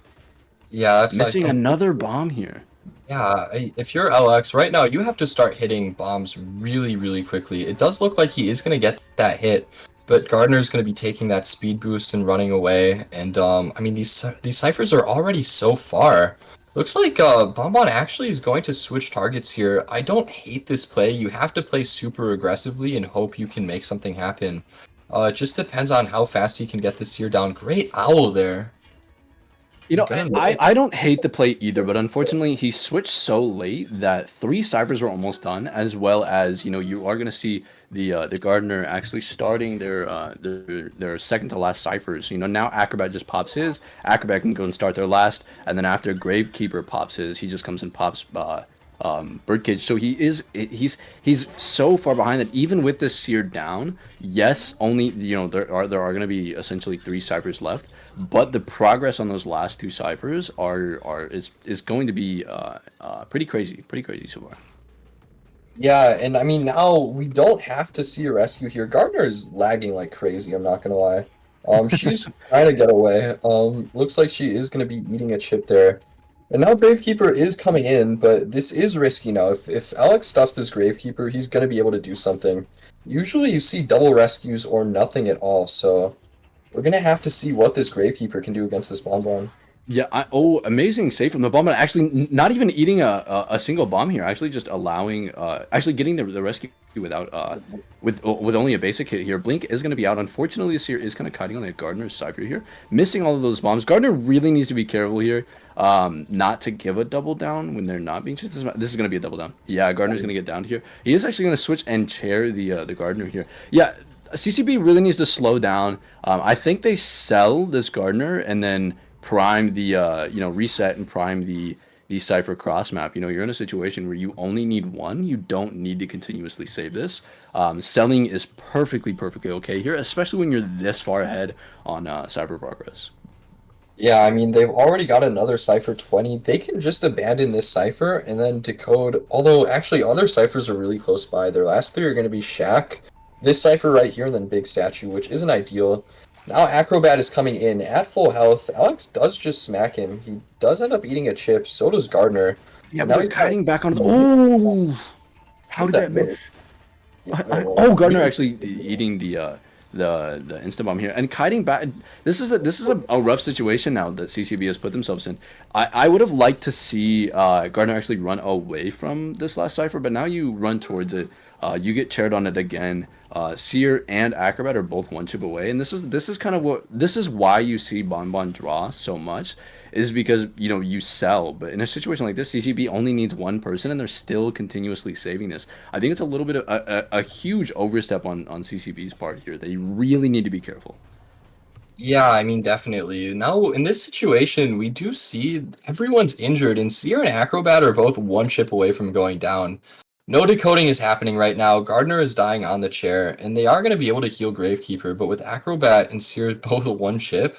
Yeah, that's nice. Missing another bomb here. Yeah, if you're LX right now, you have to start hitting bombs really, really quickly. It does look like he is going to get that hit, but Gardner's going to be taking that speed boost and running away. And I mean, these ciphers are already so far. Looks like Bonbon actually is going to switch targets here. I don't hate this play. You have to play super aggressively and hope you can make something happen. It just depends on how fast he can get this here down. Great owl there. I don't hate the play either, but unfortunately he switched so late that 3 ciphers were almost done, as well as you are gonna see the Gardener actually starting their second to last ciphers. Now Acrobat just pops his. Acrobat can go and start their last, and then after Gravekeeper pops his, he just comes and pops birdcage. So he's so far behind that even with this seer down, yes, only there are going to be essentially 3 ciphers left, but the progress on those last 2 ciphers is going to be pretty crazy so far. Yeah, and I mean now we don't have to see a rescue here. Gardner is lagging like crazy, I'm not gonna lie. She's trying to get away. Looks like she is gonna be eating a chip there. And now Gravekeeper is coming in, but this is risky now. If Alex stuffs this Gravekeeper, he's gonna be able to do something. Usually you see double rescues or nothing at all, so we're gonna have to see what this Gravekeeper can do against this Bonbon. Yeah, amazing save from the bomb, but actually not even eating a single bomb here. Actually, just allowing, actually getting the rescue without, with only a basic hit here. Blink is going to be out. Unfortunately, this here is kind of kiting on the Gardner's cipher here, missing all of those bombs. Gardner really needs to be careful here, not to give a double down when they're not being chased. This is going to be a double down. Yeah, Gardner's going to get down here. He is actually going to switch and chair the Gardner here. Yeah, CCB really needs to slow down. I think they sell this Gardner and then prime the reset and prime the cipher cross map. You're in a situation where you only need one. You don't need to continuously save this. Selling is perfectly okay here, especially when you're this far ahead on cipher progress. Yeah, I mean, they've already got another Cypher 20. They can just abandon this Cypher and then decode, although actually other Cyphers are really close by. Their last 3 are going to be Shack, this Cypher right here, and then Big Statue, which isn't ideal. Now Acrobat is coming in at full health. Alex does just smack him. He does end up eating a chip, so does Gardner. Yeah, now but he's kiting back on the... Oh! How did that miss? Oh, Gardner actually eating the insta bomb here and kiting back. This is a rough situation now that CCB has put themselves in. I would have liked to see Gardner actually run away from this last cipher, but now you run towards it. You get chaired on it again. Seer and Acrobat are both 1 chip away, and this is why you see Bonbon draw so much, is because you sell. But in a situation like this, CCB only needs 1 person, and they're still continuously saving this. I think it's a little bit of a huge overstep on CCB's part here. They really need to be careful. Yeah, I mean, definitely. Now, in this situation, we do see everyone's injured, and Seer and Acrobat are both 1 chip away from going down. No decoding is happening right now. Gardner is dying on the chair, and they are going to be able to heal Gravekeeper, but with Acrobat and Seer both 1 chip,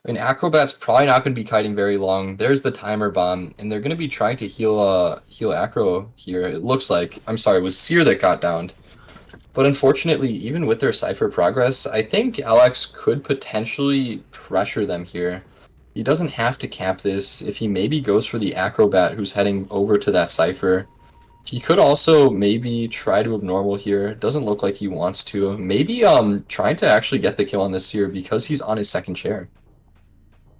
and Acrobat's probably not going to be kiting very long. There's the timer bomb, and they're going to be trying to heal Acro here. It looks like, I'm sorry, it was Seer that got downed. But unfortunately, even with their Cypher progress, I think Alex could potentially pressure them here. He doesn't have to cap this. If he maybe goes for the Acrobat who's heading over to that Cypher, he could also maybe try to abnormal here. Doesn't look like he wants to. Maybe trying to actually get the kill on this here because he's on his 2nd chair.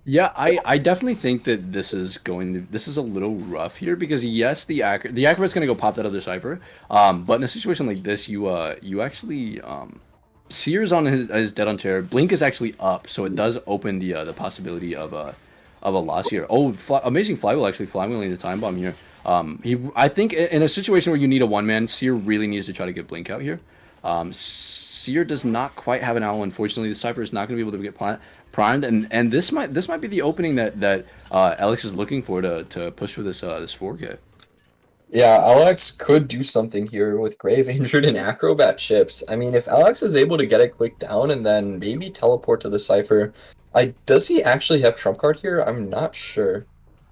Yeah, I definitely think that this is a little rough here because yes, the Acrobat's gonna go pop that other cipher, but in a situation like this, you actually Seer's on his dead on chair. Blink is actually up, so it does open the possibility of a loss here. Oh, amazing flywheel actually flywheeling the time bomb here. I think in a situation where you need a 1-man, Seer really needs to try to get Blink out here. Seer does not quite have an owl. Unfortunately, the cipher is not going to be able to get primed, and this might be the opening that Alex is looking for to push for this 4K. Yeah, Alex could do something here with Grave injured and Acrobat chips. I mean, if Alex is able to get it quick down and then maybe teleport to the cipher, does he actually have trump card here? I'm not sure.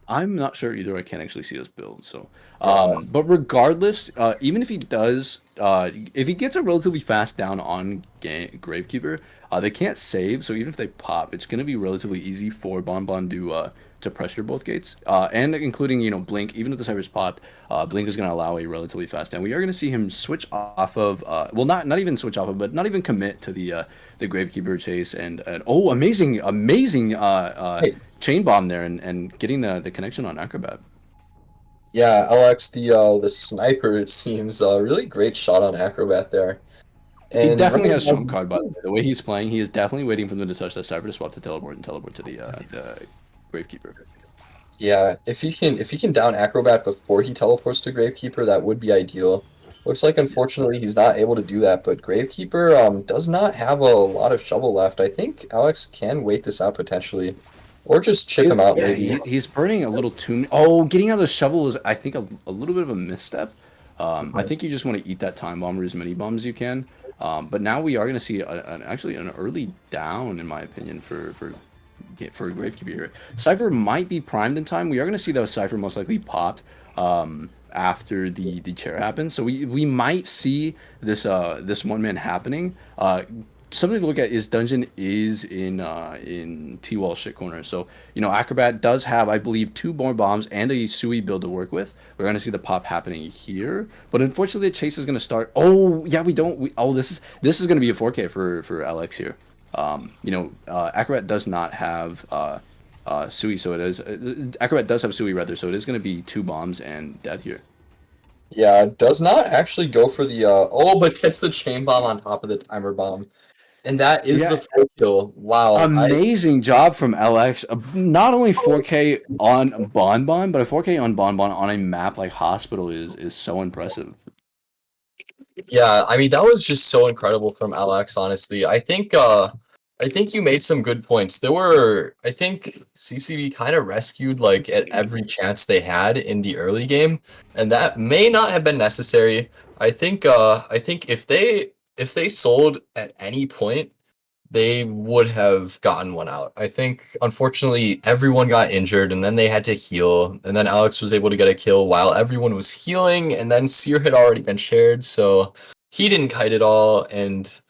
I'm not sure either. I can't actually see this build. So, but regardless, even if he does, if he gets a relatively fast down on Gravekeeper, they can't save. So even if they pop, it's going to be relatively easy for Bonbon to pressure both gates, and including Blink. Even if the cyphers popped, Blink is going to allow a relatively fast down. We are going to see him switch off of, well, not even switch off of, but not even commit to the Gravekeeper chase. And oh, amazing chain bomb there and getting the connection on Acrobat. Yeah, Alex, the sniper, it seems, really great shot on Acrobat there. He And definitely has trump card, by the way. The way he's playing, he is definitely waiting for them to touch that cypher to swap to teleport and teleport to the Gravekeeper. yeah, if he can down Acrobat before he teleports to Gravekeeper, that would be ideal. Looks like unfortunately he's not able to do that, but Gravekeeper does not have a lot of shovel left. I think Alex can wait this out potentially. Or just chip him out, Yeah, maybe. he's burning a little too. Oh, getting out of the shovel is, I think, a little bit of a misstep. I Mhm. think you just want to eat that time bomb or as many bombs as you can. But now we are going to see actually an early down, in my opinion, for a Gravekeeper here. Cypher might be primed in time. We are going to see the Cypher most likely popped after the chair happens. So we might see this one man happening. Something to look at is Dungeon is in T-Wall shit corner. So, Acrobat does have, I believe, 2 more bombs and a Sui build to work with. We're going to see the pop happening here. But unfortunately, the chase is going to start. Oh, yeah, we don't. Oh, this is going to be a 4K for LX here. Acrobat does not have Sui, so it is. Acrobat does have Sui rather, so it is going to be 2 bombs and dead here. Yeah, does not actually go for the oh, but gets the chain bomb on top of the timer bomb. And that is Yeah, the full kill. Wow. amazing job from LX. Not only 4K on Bonbon, but a 4K on Bonbon on a map like Hospital is so impressive. Yeah, I mean that was just so incredible from Alex, honestly. I think you made some good points. I think CCB kind of rescued like at every chance they had in the early game, and that may not have been necessary. I think if they sold at any point, they would have gotten one out. I think, unfortunately, everyone got injured, and then they had to heal, and then Alex was able to get a kill while everyone was healing, and then Seer had already been shared, so he didn't kite it all, and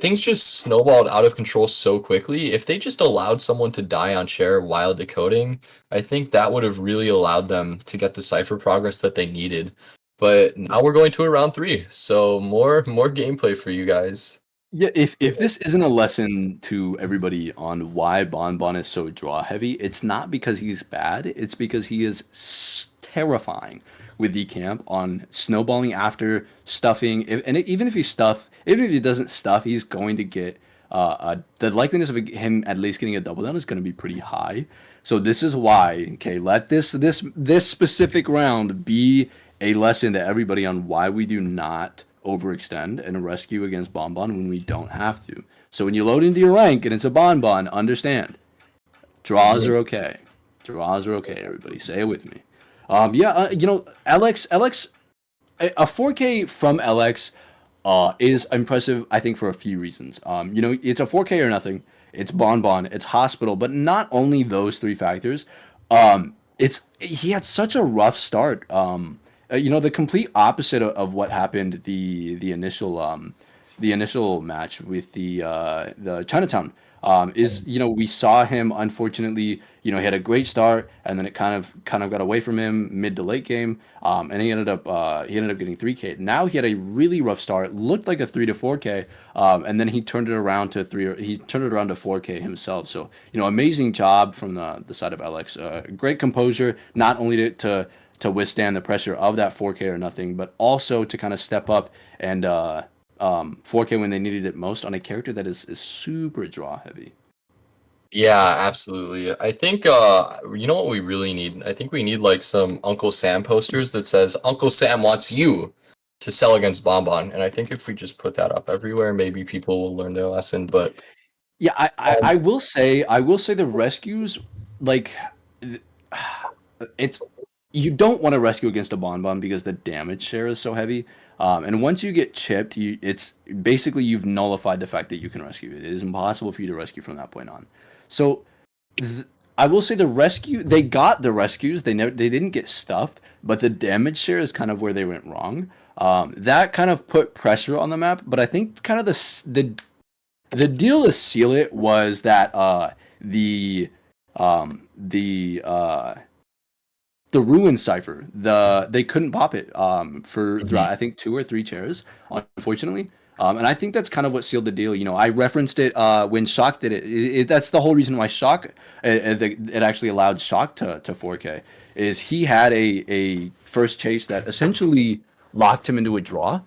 things just snowballed out of control so quickly. If they just allowed someone to die on share while decoding, I think that would have really allowed them to get the cipher progress that they needed. But now we're going to a round 3, so more gameplay for you guys. Yeah, if this isn't a lesson to everybody on why Bonbon is so draw heavy, it's not because he's bad. It's because he is terrifying with the camp on snowballing after stuffing. Even if he doesn't stuff, he's going to get the likeliness of him at least getting a double down is going to be pretty high. So this is why, okay, let this specific round be a lesson to everybody on why we do not overextend and rescue against Bonbon when we don't have to. So when you load into your rank and it's a Bonbon, understand draws Mhm. are okay. Draws are okay. Everybody, say it with me. Yeah, LX, a 4K from LX is impressive. I think for a few reasons. It's a 4K or nothing. It's Bonbon. It's Hospital. But not only those 3 factors. It's he had such a rough start. The complete opposite of what happened the initial match with the Chinatown. Is we saw him, unfortunately, he had a great start and then it kind of got away from him mid to late game, and he ended up getting 3K. Now he had a really rough start, looked like a 3 to 4K, and then he turned it around to 4K himself. So amazing job from the side of Alex. Great composure, not only to withstand the pressure of that 4K or nothing, but also to kind of step up and 4K when they needed it most on a character that is super draw heavy. Yeah, absolutely. I think you know what we really need? I think we need like some Uncle Sam posters that says Uncle Sam wants you to sell against Bonbon. And I think if we just put that up everywhere, maybe people will learn their lesson. But Yeah, I, I, um, I will say the rescues, like, it's you don't want to rescue against a bonbon because the damage share is so heavy. And once you get chipped, it's basically you've nullified the fact that you can rescue. It is impossible for you to rescue from that point on. So th- I will say the rescue they got the rescues. They didn't get stuffed, but the damage share is kind of where they went wrong. That kind of put pressure on the map, but I think kind of the deal to seal it was that the the the ruin cipher they couldn't pop it for throughout mhm. I think 2 or 3 chairs, unfortunately. And I think that's kind of what sealed the deal. I referenced it when Shock did it. That's the whole reason why Shock it actually allowed Shock to 4K is he had a first chase that essentially locked him into a draw.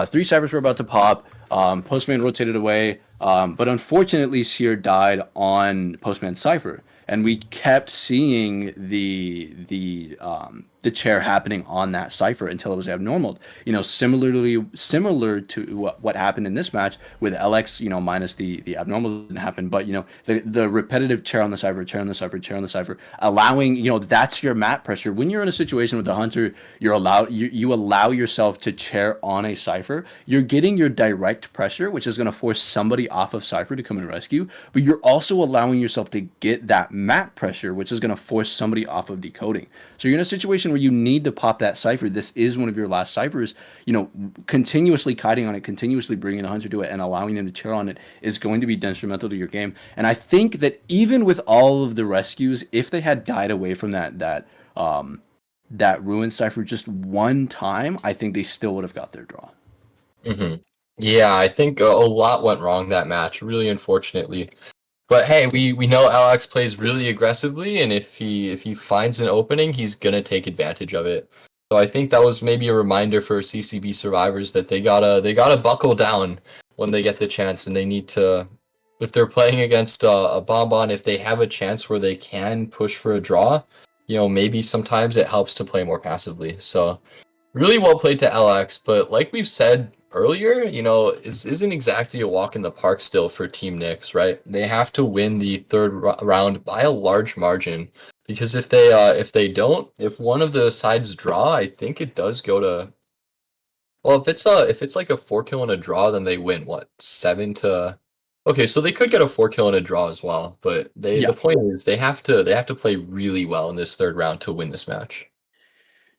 3 ciphers were about to pop. Postman rotated away, but unfortunately, Seer died on Postman Cipher, and we kept seeing the chair happening on that cipher until it was abnormal. Similar to what happened in this match with LX, minus the abnormal didn't happen, but the repetitive chair on the cipher, chair on the cipher, chair on the cipher, allowing, that's your mat pressure. When you're in a situation with the hunter, you allow yourself to chair on a cipher. You're getting your direct pressure, which is going to force somebody off of cipher to come and rescue, but you're also allowing yourself to get that mat pressure, which is going to force somebody off of decoding. So you're in a situation where you need to pop that cipher. This is one of your last ciphers. Continuously kiting on it, continuously bringing the hunter to it, and allowing them to chair on it is going to be detrimental to your game. And I think that even with all of the rescues, if they had died away from that ruined cipher just one time, I think they still would have got their draw. Hmm. Yeah, I think a lot went wrong that match, really unfortunately. But hey, we know Alex plays really aggressively, and if he finds an opening, he's gonna take advantage of it. So I think that was maybe a reminder for CCB survivors that they gotta buckle down when they get the chance, and they need to, if they're playing against a Bonbon, if they have a chance where they can push for a draw, maybe sometimes it helps to play more passively. So really well played to LX, but like we've said earlier, this isn't exactly a walk in the park still for Team NYX, right? They have to win the third round by a large margin, because if one of the sides draw, I think it does go to, well, if it's like a 4 kill and a draw, then they win what, 7 to. Okay, so they could get a 4 kill and a draw as well, but the Yeah. point is they have to play really well in this third round to win this match.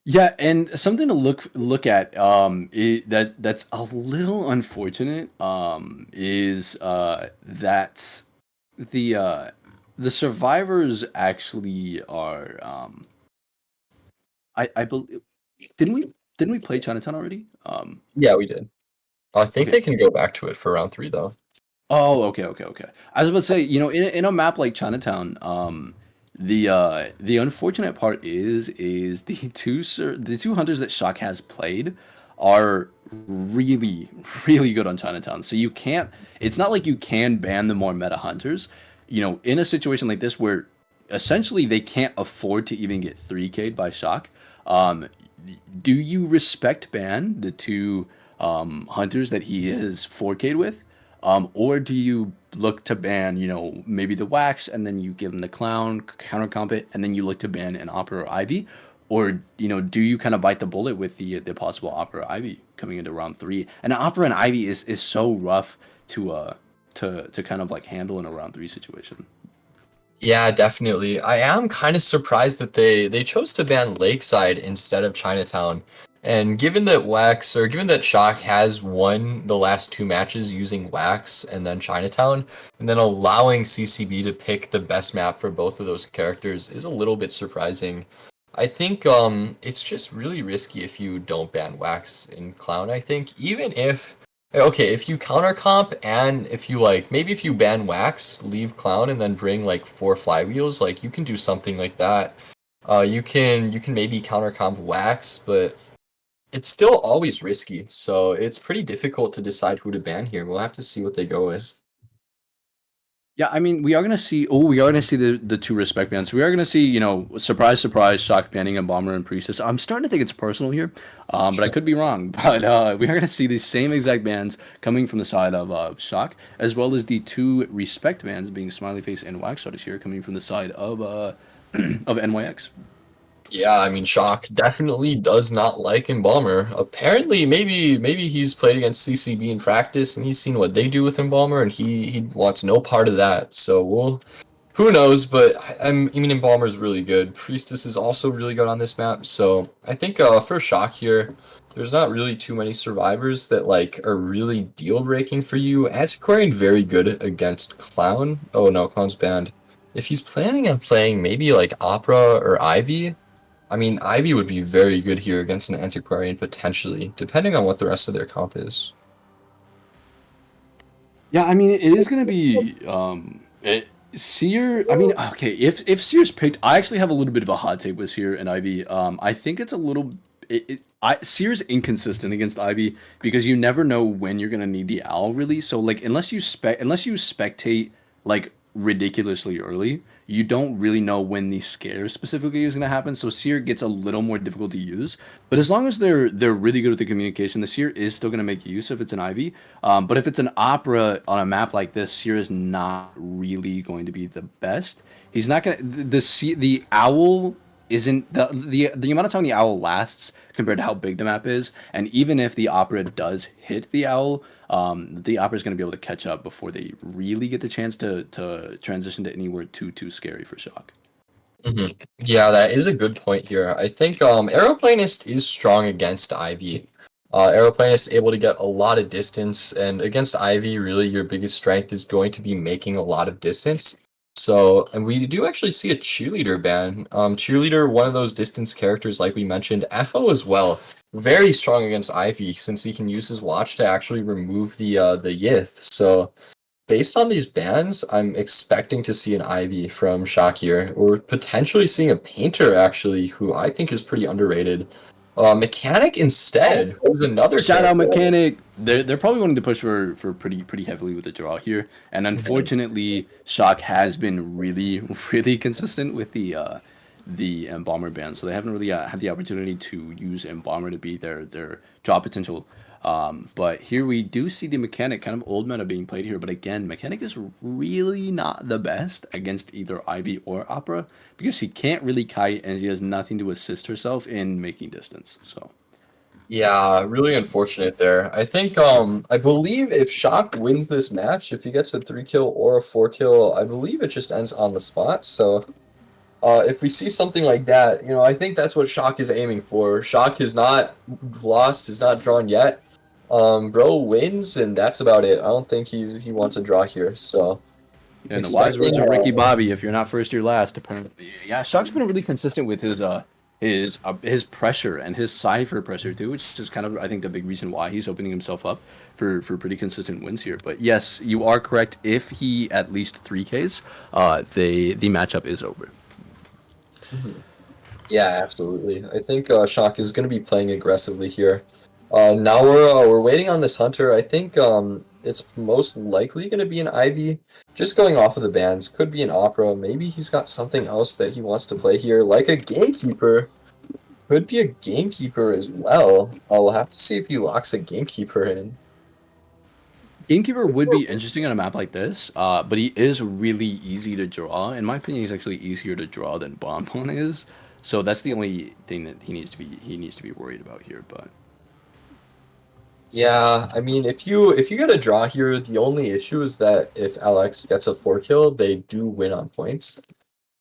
Yeah, and something to look at that's a little unfortunate is that the uh the survivors actually are I believe didn't we play Chinatown already? Yeah, we did. I think Okay. they can go back to it for round three though. Oh, okay, okay, okay. I was about to say, in a map like Chinatown, the unfortunate part is the two hunters that Shock has played are really really good on Chinatown. So you can't. It's not like you can ban the more meta hunters. In a situation like this where essentially they can't afford to even get 3K'd by Shock. Um, do you respect ban the two hunters that he is 4K'd with? Or do you look to ban, maybe the Wax, and then you give him the Clown, counter comp it, and then you look to ban an Opera or Ivy? Or, do you kind of bite the bullet with the possible Opera or Ivy coming into round three? And Opera and Ivy is so rough to kind of like handle in a round three situation. Yeah, definitely. I am kind of surprised that they chose to ban Lakeside instead of Chinatown. And given that Shock has won the last two matches using Wax and then Chinatown, and then allowing CCB to pick the best map for both of those characters is a little bit surprising. I think it's just really risky if you don't ban Wax in Clown, I think. Even if, okay, if you counter comp, and if you maybe if you ban Wax, leave Clown, and then bring like 4 flywheels, you can do something like that. You can maybe counter comp Wax, but it's still always risky. So it's pretty difficult to decide who to ban here. We'll have to see what they go with. Yeah, I mean, we are gonna see. Oh, we are gonna see the two respect bans. We are gonna see, surprise, surprise, Shock banning a Bomber and Priestess. I'm starting to think it's personal here, but I could be wrong. But we are gonna see the same exact bans coming from the side of Shock, as well as the two respect bans being Smiley Face and Wax Artist here coming from the side of of NYX. Yeah, I mean, Shock definitely does not like Embalmer. Apparently, maybe he's played against CCB in practice and he's seen what they do with Embalmer, and he wants no part of that. So who knows? But I mean, Embalmer's really good. Priestess is also really good on this map. So I think for Shock here, there's not really too many survivors that are really deal breaking for you. Antiquarian very good against Clown. Oh no, Clown's banned. If he's planning on playing maybe like Opera or Ivy. I mean, Ivy would be very good here against an Antiquarian, potentially, depending on what the rest of their comp is. Yeah, I mean, it is gonna be Seer. I mean, okay, if Seer's picked, I actually have a little bit of a hot take with Seer and Ivy. I think it's a little. Seer's inconsistent against Ivy because you never know when you're gonna need the owl really. So unless you spectate like ridiculously early, you don't really know when the scare specifically is going to happen. So Seer gets a little more difficult to use. But as long as they're really good with the communication, the Seer is still going to make use if it's an Ivy. But if it's an Opera on a map like this, Seer is not really going to be the best. He's not going to the Owl isn't the amount of time the owl lasts compared to how big the map is, and even if the opera does hit the owl, the opera is going to be able to catch up before they really get the chance to transition to anywhere too scary for Shock. Yeah, that is a good point here. I think Aeroplanist is strong against Ivy. Aeroplanist is able to get a lot of distance, and against Ivy, really your biggest strength is going to be making a lot of distance. So, and we do actually see a cheerleader ban. Cheerleader, one of those distance characters, like we mentioned. FO as well, very strong against Ivy since he can use his watch to actually remove the Yith. So, based on these bans, I'm expecting to see an Ivy from Shakir, or potentially seeing a Painter actually, who I think is pretty underrated. Mechanic instead, who's another Shout out character. Mechanic. They're probably wanting to push for pretty heavily with the draw here, and unfortunately, Shock has been really consistent with the Embalmer ban, so they haven't really had the opportunity to use Embalmer to be their draw potential. But here we do see the Mechanic kind of old meta being played here, but again, Mechanic is really not the best against either Ivy or Opera because she can't really kite and she has nothing to assist herself in making distance. So. Yeah, really unfortunate there. I think I believe if Shock wins this match, if he gets a 3-kill or a 4-kill, I believe it just ends on the spot. So if we see something like that, I think that's what Shock is aiming for. Shock has not lost, is not drawn yet. Bro wins, and that's about it. I don't think he wants a draw here. So In the wise words expecting. of Ricky Bobby, if you're not first, you're last. Apparently, yeah. Shock's been really consistent with his pressure and his cipher pressure too, which is kind of I think the big reason why he's opening himself up for pretty consistent wins here. But yes, you are correct. If he at least 3Ks, the matchup is over. Yeah, absolutely. I think Shock is going to be playing aggressively here. Now we're waiting on this Hunter. I think it's most likely going to be an Ivy. Just going off of the bans, could be an Opera. Maybe he's got something else that he wants to play here, like a Gamekeeper. Could be a Gamekeeper as well. We'll have to see if he locks a Gamekeeper in. Gamekeeper would be interesting on a map like this, but he is really easy to draw. In my opinion, he's actually easier to draw than Bonbon is. So that's the only thing that he needs to be worried about here. But Yeah, I mean, if you get a draw here, the only issue is that if Alex gets a 4-kill, they do win on points.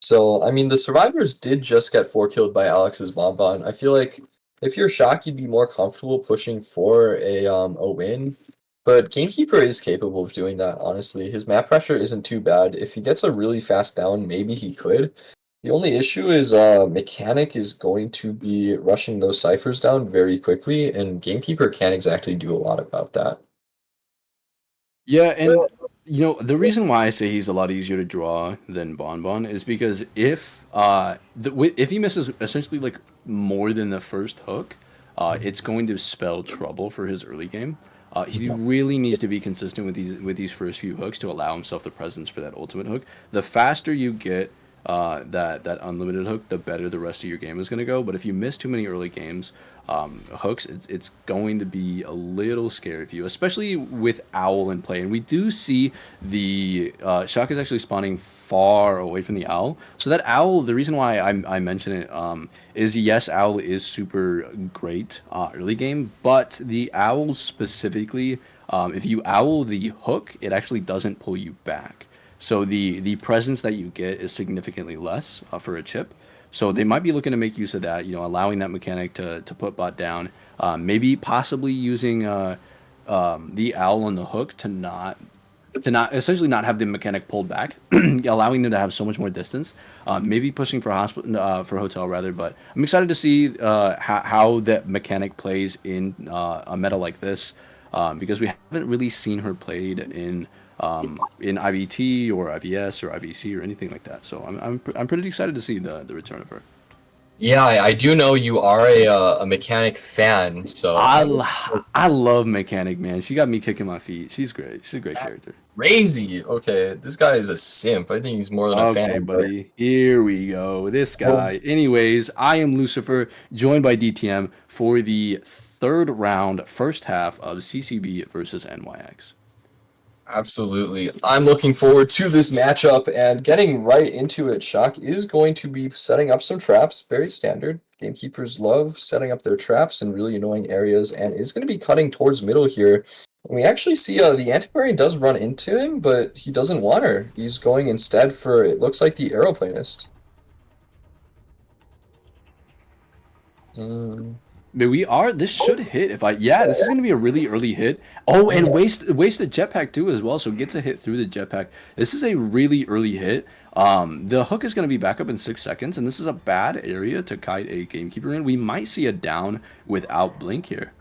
So, I mean, the survivors did just get 4-killed by Alex's Bonbon. I feel like if you're Shock, you'd be more comfortable pushing for a win. But Gamekeeper is capable of doing that, honestly. His map pressure isn't too bad. If he gets a really fast down, maybe he could. The only issue is Mechanic is going to be rushing those ciphers down very quickly, and Gamekeeper can't exactly do a lot about that. yeah, and the reason why I say he's a lot easier to draw than Bonbon is because if he misses essentially like more than the first hook, it's going to spell trouble for his early game. He really needs to be consistent with these first few hooks to allow himself the presence for that ultimate hook. The faster you get that unlimited hook, the better the rest of your game is going to go. But if you miss too many early games hooks, it's going to be a little scary for you, especially with Owl in play. And we do see the Shock is actually spawning far away from the Owl. So that Owl, the reason why I mention it is yes, Owl is super great early game, but the Owl specifically, if you Owl the hook, it actually doesn't pull you back. So the presence that you get is significantly less for a chip. So they might be looking to make use of that, allowing that mechanic to put bot down, maybe possibly using the owl on the hook to not essentially not have the mechanic pulled back, allowing them to have so much more distance. Maybe pushing for hotel rather, but I'm excited to see how that mechanic plays in a meta like this because we haven't really seen her played in IVT or IVS or IVC or anything like that. So I'm pretty excited to see the return of her. Yeah, I do know you are a mechanic fan, so I, I'm l- I love Mechanic, man. She got me kicking my feet. She's great. She's a great that's character. crazy. Okay, this guy is a simp. I think he's more than a Okay, fan. But buddy. Here we go. This guy. Anyways, I am Lucifer, joined by DTM for the third round, first half of CCB versus NYX. Absolutely. I'm looking forward to this matchup and getting right into it. Shock is going to be setting up some traps, very standard. Gamekeepers love setting up their traps in really annoying areas and is going to be cutting towards middle here. We actually see the Antiquarian does run into him, but he doesn't want her. He's going instead for, it looks like, the Aeroplanist. Mm. But we are. This should hit. If I yeah, this is gonna be a really early hit. Oh, and waste the jetpack too as well. So gets a hit through the jetpack. This is a really early hit. The hook is gonna be back up in 6 seconds, and this is a bad area to kite a gamekeeper in. We might see a down without blink here.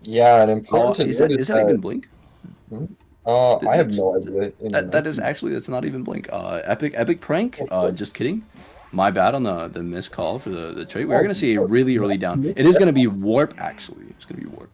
Yeah, and important Oh, to note is is that even that. blink? Mhm. Th- I have That's no idea. that is actually that's not even blink. Epic prank. Just kidding. My bad on the missed call for the trade. We are gonna see a really early down. It is gonna be warp actually. It's gonna be warp.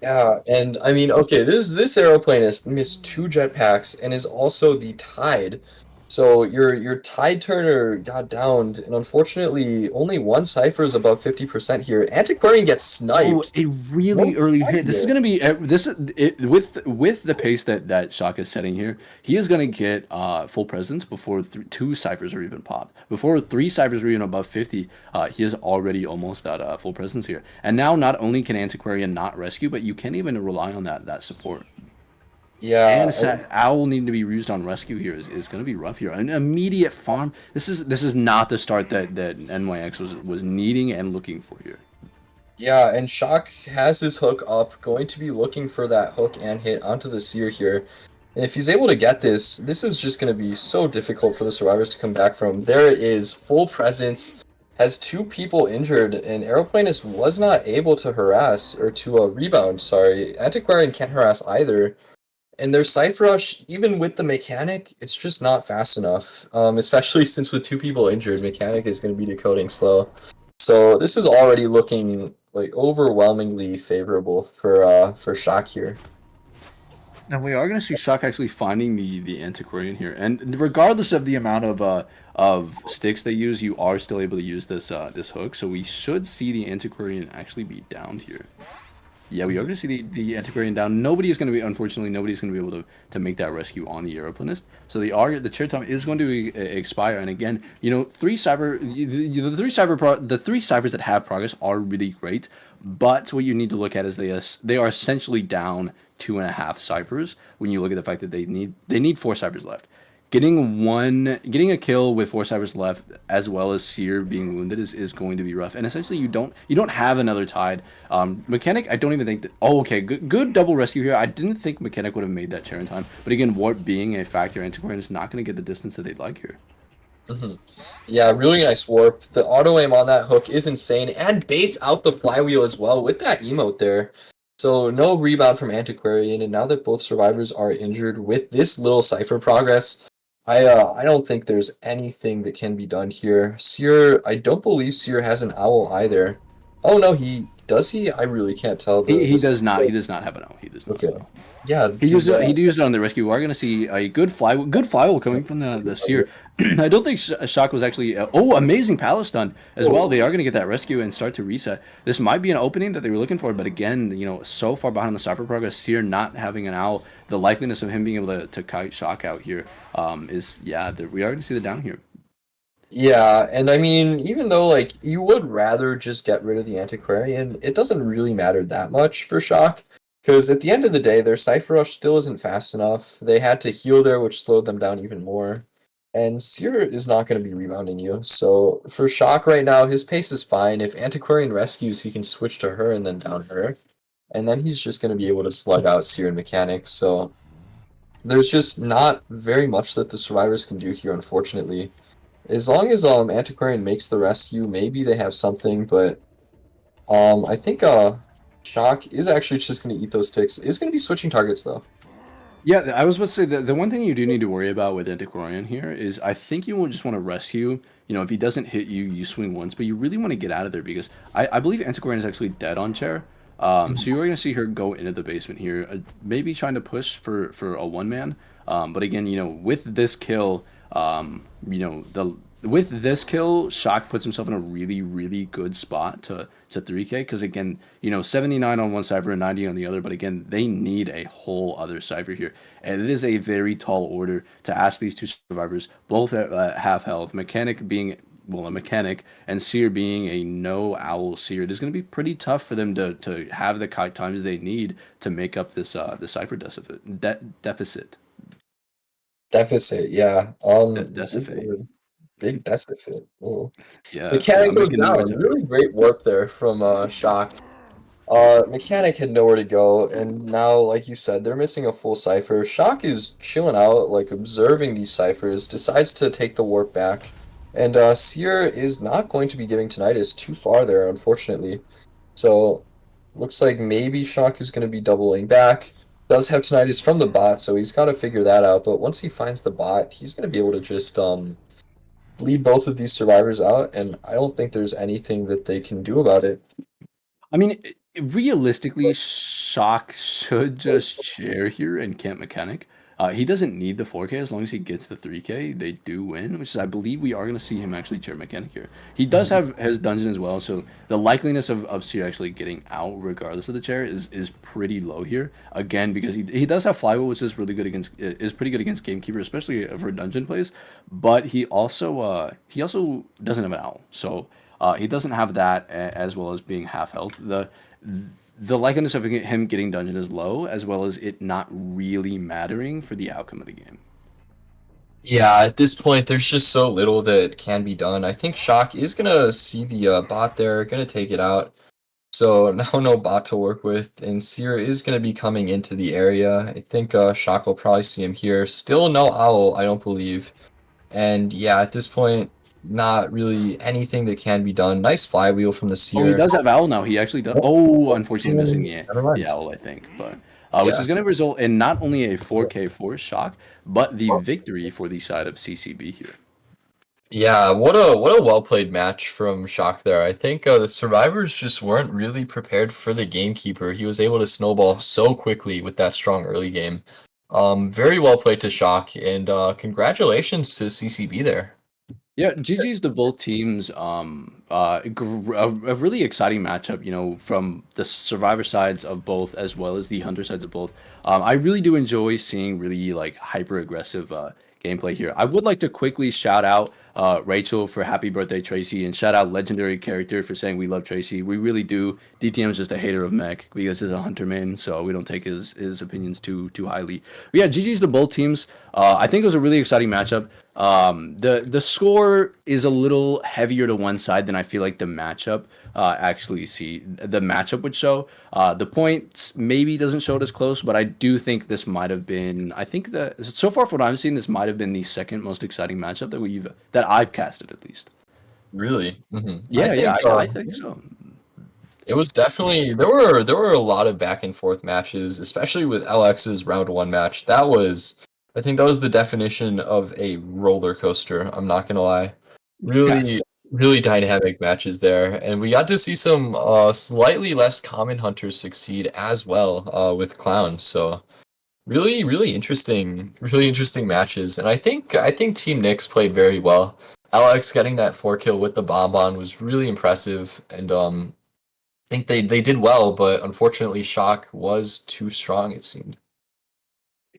Yeah, and I mean, okay, this aeroplanist missed two jetpacks and is also the tide. So your tide turner got downed, and unfortunately, only one cipher is above 50% here. Antiquarian gets Oh, sniped. a No really early hit. This is here. gonna be this is it, with the pace that Shaka is setting here. He is gonna get full presence before two ciphers are even popped. Before three ciphers are even above 50, he is already almost at full presence here. And now not only can Antiquarian not rescue, but you can't even rely on that support. Yeah, And Owl needing to be used on rescue here is going to be rough here. An immediate farm. This is not the start that NYX was needing and looking for here. yeah, and Shock has his hook up, going to be looking for that hook and hit onto the seer here. And if he's able to get this, this is just going to be so difficult for the survivors to come back from. There it is, full presence, has two people injured, and Aeroplanist was not able to harass, or to rebound, sorry. Antiquarian can't harass either. And their Cypher Rush, even with the Mechanic, it's just not fast enough. Especially since with two people injured, Mechanic is going to be decoding slow. So this is already looking like overwhelmingly favorable for Shock here. Now we are going to see Shock actually finding the Antiquarian here, and regardless of the amount of sticks they use, you are still able to use this hook. So we should see the Antiquarian actually be downed here. Yeah, we are going to see the Antiquarian down. Nobody is going to be, unfortunately, nobody's going to be able to make that rescue on the Aeroplanist. So the chair time is going to expire. And again, the three cybers that have progress are really great. But what you need to look at is they are essentially down 2.5 ciphers when you look at the fact that they need 4 ciphers left. Getting a kill with 4 ciphers left, as well as Seer being wounded, is going to be rough. And essentially, you don't have another tide. Mechanic, I don't even think that. Oh, okay, good double rescue here. I didn't think Mechanic would have made that chair in time, but again, warp being a factor, Antiquarian is not going to get the distance that they'd like here. Hmm. Yeah, really nice warp. The auto aim on that hook is insane, and baits out the flywheel as well with that emote there. So no rebound from Antiquarian, and now that both survivors are injured with this little cipher progress, I don't think there's anything that can be done here. Seer, I don't believe Seer has an owl either. Oh no, he does he? I really can't tell He the does not. He does not have an O. He does not have okay. an O. Yeah, He dude. used it. He used it on the rescue. We're going to see a good flywheel coming from the Seer. I don't think Shock was actually. Amazing palace stun as well. They are going to get that rescue and start to reset. This might be an opening that they were looking for, but again, so far behind the cipher progress, Seer not having an owl, the likeliness of him being able to kite Shock out here we are going to see the down here. Yeah, and I mean, even though like you would rather just get rid of the Antiquarian, it doesn't really matter that much for Shock, because at the end of the day, their Cypher Rush still isn't fast enough. They had to heal there, which slowed them down even more. And Seer is not going to be rebounding you. So for Shock right now, his pace is fine. If Antiquarian rescues, he can switch to her and then down her. And then he's just going to be able to slug out Seer and Mechanics. So there's just not very much that the survivors can do here, unfortunately. As long as Antiquarian makes the rescue, maybe they have something, but I think Shock is actually just gonna eat those ticks. Is gonna be switching targets though. Yeah, I was about to say the one thing you do need to worry about with Antiquarian here is I think you will just want to rescue. You know, if he doesn't hit you, you swing once, but you really want to get out of there because I believe Antiquarian is actually dead on chair. So you're going to see her go into the basement here, maybe trying to push for a one man. But again, you know, with this kill, you know, the with this kill, Shock puts himself in a really good spot to 3K because again, you know, 79 on one cipher and 90 on the other, but again, they need a whole other cipher here. And it is a very tall order to ask these two survivors, both at half health, Mechanic being well, a mechanic, and Seer being a no owl Seer. It is going to be pretty tough for them to have the kite times they need to make up this the cipher deficit. Deficit, yeah. Deficit. Big deficit. Oh. Yeah, Mechanic I'm goes making notes down. over here. Really great work there from Shock. Mechanic had nowhere to go, and now, like you said, they're missing a full cipher. Shock is chilling out, like observing these ciphers, decides to take the warp back, and Seer is not going to be giving Tinnitus too far there, unfortunately. So, looks like maybe Shock is going to be doubling back. Does have Tinnitus from the bot, so he's got to figure that out. But once he finds the bot, he's going to be able to just bleed both of these survivors out, and I don't think there's anything that they can do about it. I mean, realistically, Shock should just chair here and Camp Mechanic. He doesn't need the 4K as long as he gets the 3K. They do win, which is I believe we are going to see him actually chair Mechanic here. He does have his dungeon as well, so the likeliness of Seer actually getting out regardless of the chair is pretty low here. Again, because he does have Flywheel, which is really good against is pretty good against Gamekeeper, especially for dungeon plays. But he also doesn't have an owl, so. He doesn't have that as well as being half health. The likeliness of him getting dungeon is low, as well as it not really mattering for the outcome of the game. Yeah, at this point, there's just so little that can be done. I think Shock is gonna see the bot there, gonna take it out. So now no bot to work with, and Seer is gonna be coming into the area. I think Shock will probably see him here. Still no owl, I don't believe. And yeah, at this point, not really anything that can be done. Nice flywheel from the Oh, he Seer. does have owl now. He actually does. Oh, Oh, unfortunately, he's missing never the mind. owl, I think. But which Yeah. is going to result in not only a 4K for Shock, but the victory for the side of CCB here. Yeah, what a well played match from Shock there. I think the survivors just weren't really prepared for the gamekeeper. He was able to snowball so quickly with that strong early game. Very well played to Shock, and congratulations to CCB there. Yeah, GG's to both teams. A really exciting matchup, you know, from the survivor sides of both as well as the hunter sides of both. I really do enjoy seeing really like hyper aggressive gameplay here. I would like to quickly shout out Rachel for happy birthday Tracy and shout out legendary character for saying we love Tracy. We really do. DTM is just a hater of mech because he's a hunter main, so we don't take his opinions too highly. But yeah, GG's to both teams. I think it was a really exciting matchup. The score is a little heavier to one side than I feel like the matchup the matchup would show. The points maybe doesn't show it as close, but I do think this might have been. I think that so far from what I've seen, this might have been the second most exciting matchup that I've casted at least. Really? I Yeah, think I think so. it was definitely there were a lot of back and forth matches, especially with LX's round one match. I think that was the definition of a roller coaster. I'm not gonna lie. Really, Yes. really dynamic matches there, and we got to see some slightly less common hunters succeed as well with Clown. So really interesting matches, and I think Team NYX played very well. Alex getting that 4 kill with the bonbon was really impressive, and think they did well, but unfortunately, Shock was too strong, it seemed.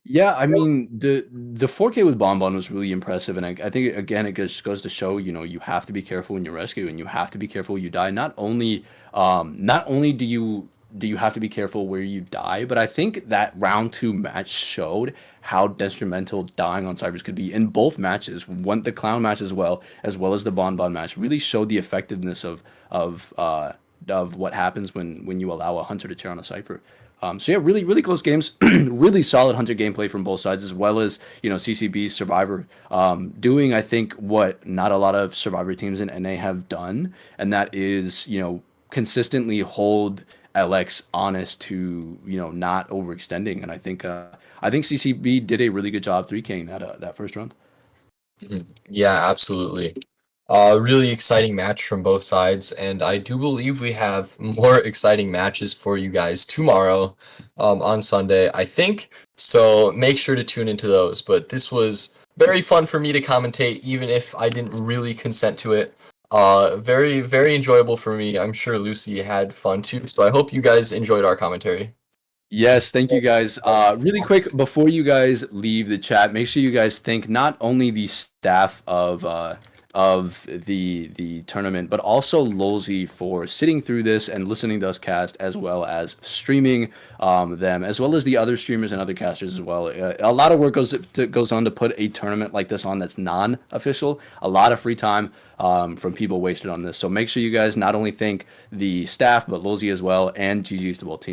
Yeah, I mean the 4K with Bonbon was really impressive, and I think again it just goes to show you know you have to be careful when you rescue, and you have to be careful when you die. Not only do you have to be careful where you die, but I think that round two match showed how detrimental dying on Cybers could be in both matches. One the clown match as well as the Bonbon match really showed the effectiveness of what happens when you allow a hunter to chair on a cipher. So yeah, really close games, really solid hunter gameplay from both sides, as well as you know CCB's Survivor doing I think what not a lot of Survivor teams in NA have done, and that is you know consistently hold LX honest to not overextending, and I think CCB did a really good job 3K'ing that first round. Yeah, absolutely. Really exciting match from both sides, and I do believe we have more exciting matches for you guys tomorrow, on Sunday, I think. So make sure to tune into those. But this was very fun for me to commentate, even if I didn't really consent to it. Very, very enjoyable for me. I'm sure Lucy had fun too. So I hope you guys enjoyed our commentary. Yes, thank you guys. Really quick, before you guys leave the chat, make sure you guys thank not only the staff of the tournament, but also Lolzy for sitting through this and listening to us cast, as well as streaming them, as well as the other streamers and other casters as well. A lot of work goes on to put a tournament like this on that's non-official. A lot of free time from people wasted on this. So make sure you guys not only thank the staff, but Lolzy as well, and GG's to both teams.